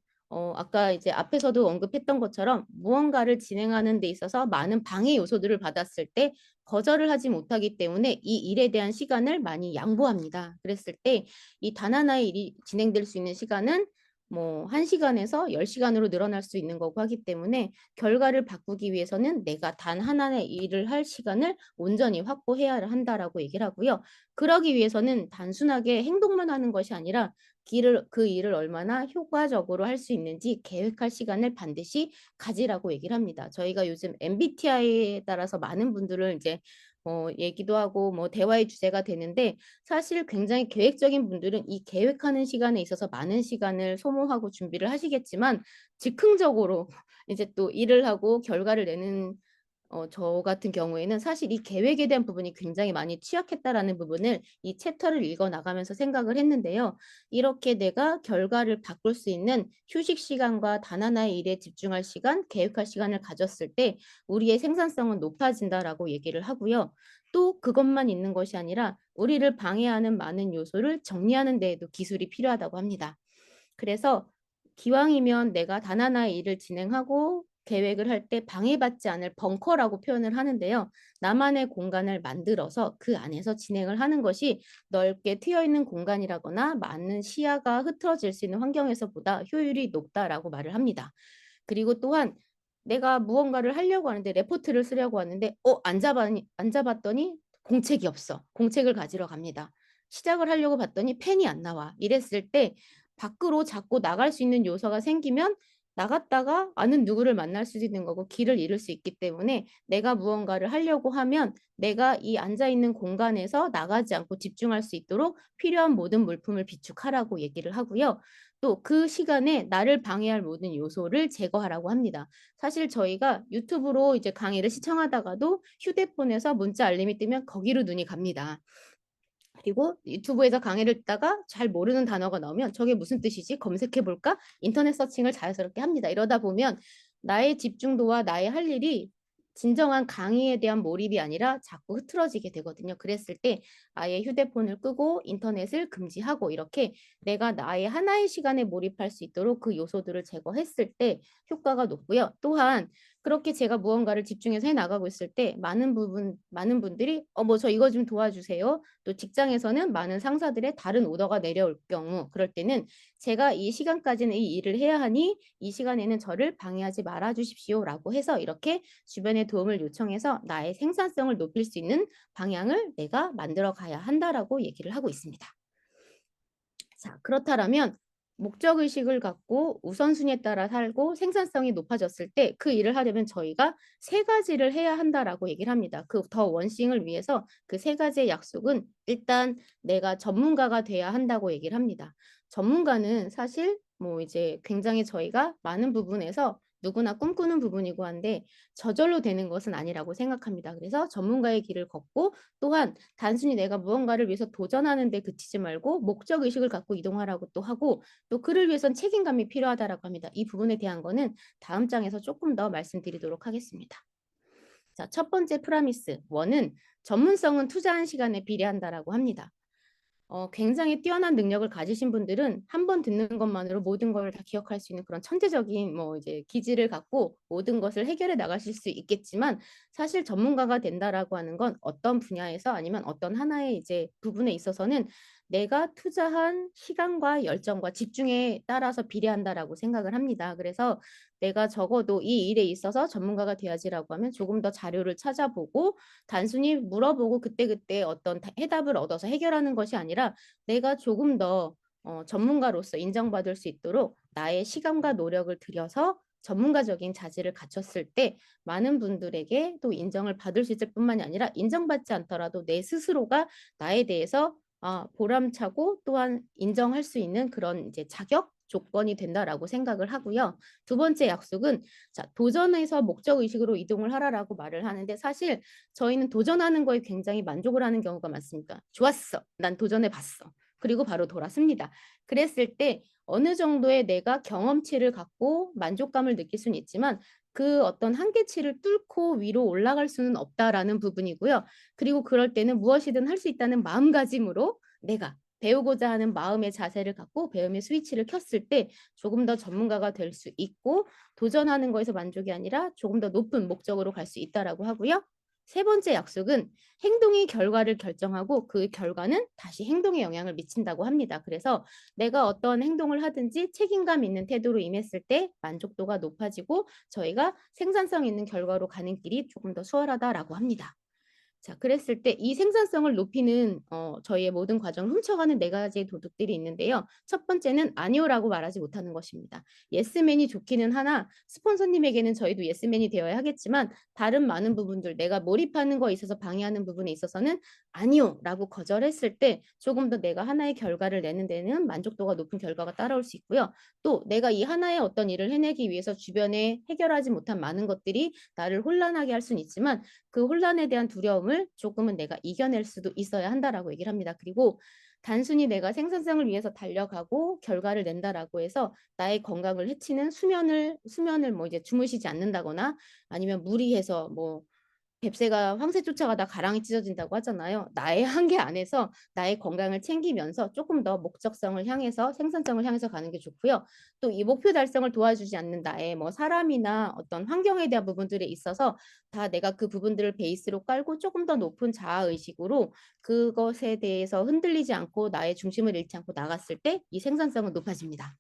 아까 이제 앞에서도 언급했던 것처럼 무언가를 진행하는 데 있어서 많은 방해 요소들을 받았을 때 거절을 하지 못하기 때문에 이 일에 대한 시간을 많이 양보합니다. 그랬을 때 이 단 하나의 일이 진행될 수 있는 시간은 뭐 1시간에서 10시간으로 늘어날 수 있는 거고 하기 때문에, 결과를 바꾸기 위해서는 내가 단 하나의 일을 할 시간을 온전히 확보해야 한다라고 얘기를 하고요. 그러기 위해서는 단순하게 행동만 하는 것이 아니라 그 일을 얼마나 효과적으로 할 수 있는지 계획할 시간을 반드시 가지라고 얘기를 합니다. 저희가 요즘 MBTI에 따라서 많은 분들을 이제 얘기도 하고 대화의 주제가 되는데, 사실 굉장히 계획적인 분들은 이 계획하는 시간에 있어서 많은 시간을 소모하고 준비를 하시겠지만, 즉흥적으로 이제 또 일을 하고 결과를 내는 저 같은 경우에는 사실 이 계획에 대한 부분이 굉장히 많이 취약했다라는 부분을 이 챕터를 읽어 나가면서 생각을 했는데요. 이렇게 내가 결과를 바꿀 수 있는 휴식 시간과 단 하나의 일에 집중할 시간, 계획할 시간을 가졌을 때 우리의 생산성은 높아진다라고 얘기를 하고요. 또 그것만 있는 것이 아니라 우리를 방해하는 많은 요소를 정리하는 데에도 기술이 필요하다고 합니다. 그래서 기왕이면 내가 단 하나의 일을 진행하고 계획을 할 때 방해받지 않을 벙커라고 표현을 하는데요. 나만의 공간을 만들어서 그 안에서 진행을 하는 것이 넓게 트여있는 공간이라거나 많은 시야가 흐트러질 수 있는 환경에서보다 효율이 높다라고 말을 합니다. 그리고 또한 내가 무언가를 하려고 하는데, 레포트를 쓰려고 하는데 안 잡았더니 공책이 없어. 공책을 가지러 갑니다. 시작을 하려고 봤더니 펜이 안 나와. 이랬을 때 밖으로 자꾸 나갈 수 있는 요소가 생기면 나갔다가 아는 누구를 만날 수도 있는 거고 길을 잃을 수 있기 때문에 내가 무언가를 하려고 하면 내가 이 앉아 있는 공간에서 나가지 않고 집중할 수 있도록 필요한 모든 물품을 비축하라고 얘기를 하고요. 또 그 시간에 나를 방해할 모든 요소를 제거하라고 합니다. 사실 저희가 유튜브로 이제 강의를 시청하다가도 휴대폰에서 문자 알림이 뜨면 거기로 눈이 갑니다. 그리고 유튜브에서 강의를 듣다가 잘 모르는 단어가 나오면 저게 무슨 뜻이지? 검색해 볼까? 인터넷 서칭을 자연스럽게 합니다. 이러다 보면 나의 집중도와 나의 할 일이 진정한 강의에 대한 몰입이 아니라 자꾸 흐트러지게 되거든요. 그랬을 때 아예 휴대폰을 끄고 인터넷을 금지하고 이렇게 내가 나의 하나의 시간에 몰입할 수 있도록 그 요소들을 제거했을 때 효과가 높고요. 또한 그렇게 제가 무언가를 집중해서 해 나가고 있을 때 많은 분들이 뭐 저 이거 좀 도와주세요. 또 직장에서는 많은 상사들의 다른 오더가 내려올 경우 그럴 때는 제가 이 시간까지는 이 일을 해야 하니 이 시간에는 저를 방해하지 말아 주십시오라고 해서 이렇게 주변의 도움을 요청해서 나의 생산성을 높일 수 있는 방향을 내가 만들어 가야 한다라고 얘기를 하고 있습니다. 자, 그렇다면 목적의식을 갖고 우선순위에 따라 살고 생산성이 높아졌을 때 그 일을 하려면 저희가 세 가지를 해야 한다라고 얘기를 합니다. 그 더 원싱을 위해서 그 세 가지의 약속은 일단 내가 전문가가 돼야 한다고 얘기를 합니다. 전문가는 사실 뭐 이제 굉장히 저희가 많은 부분에서 누구나 꿈꾸는 부분이고 한데 저절로 되는 것은 아니라고 생각합니다. 그래서 전문가의 길을 걷고 또한 단순히 내가 무언가를 위해서 도전하는 데 그치지 말고 목적 의식을 갖고 이동하라고 또 하고 또 그를 위해선 책임감이 필요하다라고 합니다. 이 부분에 대한 거는 다음 장에서 조금 더 말씀드리도록 하겠습니다. 자, 첫 번째 프라미스 1은 전문성은 투자한 시간에 비례한다라고 합니다. 굉장히 뛰어난 능력을 가지신 분들은 한 번 듣는 것만으로 모든 걸 다 기억할 수 있는 그런 천재적인 뭐 이제 기질을 갖고 모든 것을 해결해 나가실 수 있겠지만 사실 전문가가 된다라고 하는 건 어떤 분야에서 아니면 어떤 하나의 이제 부분에 있어서는 내가 투자한 시간과 열정과 집중에 따라서 비례한다라고 생각을 합니다. 그래서 내가 적어도 이 일에 있어서 전문가가 돼야지라고 하면 조금 더 자료를 찾아보고 단순히 물어보고 그때그때 어떤 해답을 얻어서 해결하는 것이 아니라 내가 조금 더 전문가로서 인정받을 수 있도록 나의 시간과 노력을 들여서 전문가적인 자질을 갖췄을 때 많은 분들에게 또 인정을 받을 수 있을 뿐만이 아니라 인정받지 않더라도 내 스스로가 나에 대해서 보람차고 또한 인정할 수 있는 그런 이제 자격 조건이 된다라고 생각을 하고요. 두 번째 약속은 자, 도전에서 목적 의식으로 이동을 하라라고 말을 하는데 사실 저희는 도전하는 거에 굉장히 만족을 하는 경우가 많습니다. 좋았어. 난 도전해 봤어. 그리고 바로 돌아섭니다. 그랬을 때 어느 정도의 내가 경험치를 갖고 만족감을 느낄 수는 있지만 그 어떤 한계치를 뚫고 위로 올라갈 수는 없다라는 부분이고요. 그리고 그럴 때는 무엇이든 할 수 있다는 마음가짐으로 내가 배우고자 하는 마음의 자세를 갖고 배움의 스위치를 켰을 때 조금 더 전문가가 될 수 있고 도전하는 거에서 만족이 아니라 조금 더 높은 목적으로 갈 수 있다라고 하고요. 세 번째 약속은 행동이 결과를 결정하고 그 결과는 다시 행동에 영향을 미친다고 합니다. 그래서 내가 어떤 행동을 하든지 책임감 있는 태도로 임했을 때 만족도가 높아지고 저희가 생산성 있는 결과로 가는 길이 조금 더 수월하다라고 합니다. 자, 그랬을 때 이 생산성을 높이는 저희의 모든 과정을 훔쳐가는 네 가지의 도둑들이 있는데요. 첫 번째는 아니오라고 말하지 못하는 것입니다. 예스맨이 좋기는 하나 스폰서님에게는 저희도 예스맨이 되어야 하겠지만 다른 많은 부분들 내가 몰입하는 거에 있어서 방해하는 부분에 있어서는 아니오라고 거절했을 때 조금 더 내가 하나의 결과를 내는 데는 만족도가 높은 결과가 따라올 수 있고요. 또 내가 이 하나의 어떤 일을 해내기 위해서 주변에 해결하지 못한 많은 것들이 나를 혼란하게 할 수는 있지만 그 혼란에 대한 두려움을 조금은 내가 이겨낼 수도 있어야 한다라고 얘기를 합니다. 그리고 단순히 내가 생산성을 위해서 달려가고 결과를 낸다라고 해서 나의 건강을 해치는 수면을 뭐 이제 주무시지 않는다거나 아니면 무리해서 뭐 뱁새가 황새 쫓아가다 가랑이 찢어진다고 하잖아요. 나의 한계 안에서 나의 건강을 챙기면서 조금 더 목적성을 향해서 생산성을 향해서 가는 게 좋고요. 또 이 목표 달성을 도와주지 않는 나의 뭐 사람이나 어떤 환경에 대한 부분들에 있어서 다 내가 그 부분들을 베이스로 깔고 조금 더 높은 자아 의식으로 그것에 대해서 흔들리지 않고 나의 중심을 잃지 않고 나갔을 때 이 생산성은 높아집니다.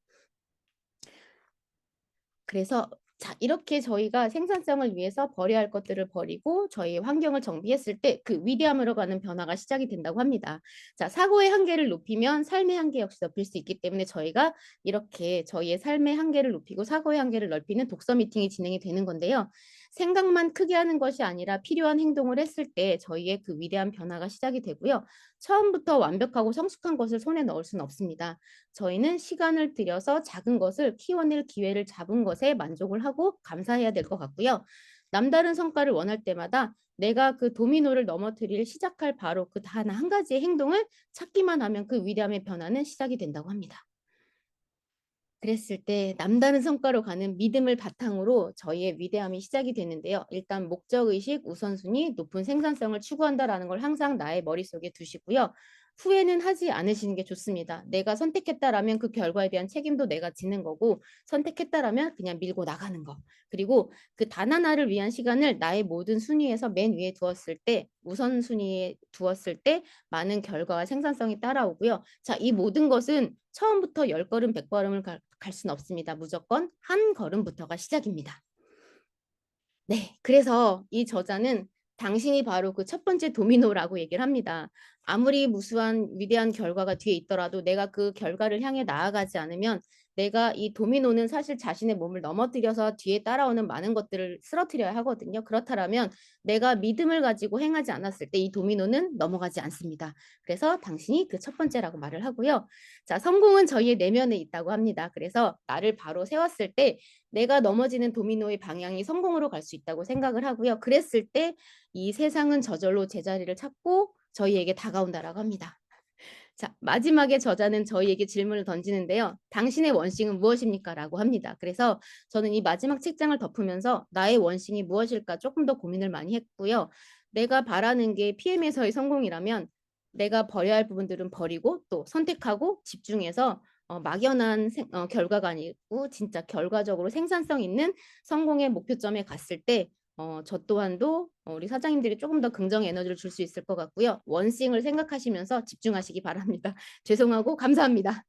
그래서 자, 이렇게 저희가 생산성을 위해서 버려야 할 것들을 버리고 저희의 환경을 정비했을 때 그 위대함으로 가는 변화가 시작이 된다고 합니다. 자, 사고의 한계를 높이면 삶의 한계 역시 높일 수 있기 때문에 저희가 이렇게 저희의 삶의 한계를 높이고 사고의 한계를 넓히는 독서 미팅이 진행이 되는 건데요. 생각만 크게 하는 것이 아니라 필요한 행동을 했을 때 저희의 그 위대한 변화가 시작이 되고요. 처음부터 완벽하고 성숙한 것을 손에 넣을 수는 없습니다. 저희는 시간을 들여서 작은 것을 키워낼 기회를 잡은 것에 만족을 하고 감사해야 될 것 같고요. 남다른 성과를 원할 때마다 내가 그 도미노를 넘어뜨릴 시작할 바로 그 단 한 가지의 행동을 찾기만 하면 그 위대함의 변화는 시작이 된다고 합니다. 그랬을 때 남다른 성과로 가는 믿음을 바탕으로 저희의 위대함이 시작이 되는데요. 일단 목적의식, 우선순위, 높은 생산성을 추구한다라는 걸 항상 나의 머릿속에 두시고요. 후회는 하지 않으시는 게 좋습니다. 내가 선택했다라면 그 결과에 대한 책임도 내가 지는 거고 선택했다라면 그냥 밀고 나가는 거. 그리고 그 단 하나를 위한 시간을 나의 모든 순위에서 맨 위에 두었을 때 우선순위에 두었을 때 많은 결과와 생산성이 따라오고요. 자, 이 모든 것은 처음부터 10걸음, 100걸음을 갈 수는 없습니다. 무조건 한 걸음부터가 시작입니다. 네, 그래서 이 저자는 당신이 바로 그 첫 번째 도미노라고 얘기를 합니다. 아무리 무수한 위대한 결과가 뒤에 있더라도 내가 그 결과를 향해 나아가지 않으면 내가 이 도미노는 사실 자신의 몸을 넘어뜨려서 뒤에 따라오는 많은 것들을 쓰러뜨려야 하거든요. 그렇다면 내가 믿음을 가지고 행하지 않았을 때 이 도미노는 넘어가지 않습니다. 그래서 당신이 그 첫 번째라고 말을 하고요. 자, 성공은 저희의 내면에 있다고 합니다. 그래서 나를 바로 세웠을 때 내가 넘어지는 도미노의 방향이 성공으로 갈 수 있다고 생각을 하고요. 그랬을 때 이 세상은 저절로 제자리를 찾고 저희에게 다가온다라고 합니다. 자, 마지막에 저자는 저희에게 질문을 던지는데요. 당신의 원싱은 무엇입니까? 라고 합니다. 그래서 저는 이 마지막 책장을 덮으면서 나의 원싱이 무엇일까 조금 더 고민을 많이 했고요. 내가 바라는 게 PM에서의 성공이라면 내가 버려야 할 부분들은 버리고 또 선택하고 집중해서 막연한 결과가 아니고 진짜 결과적으로 생산성 있는 성공의 목표점에 갔을 때 저 또한도 우리 사장님들이 조금 더 긍정 에너지를 줄 수 있을 것 같고요. 원싱을 생각하시면서 집중하시기 바랍니다. 죄송하고 감사합니다.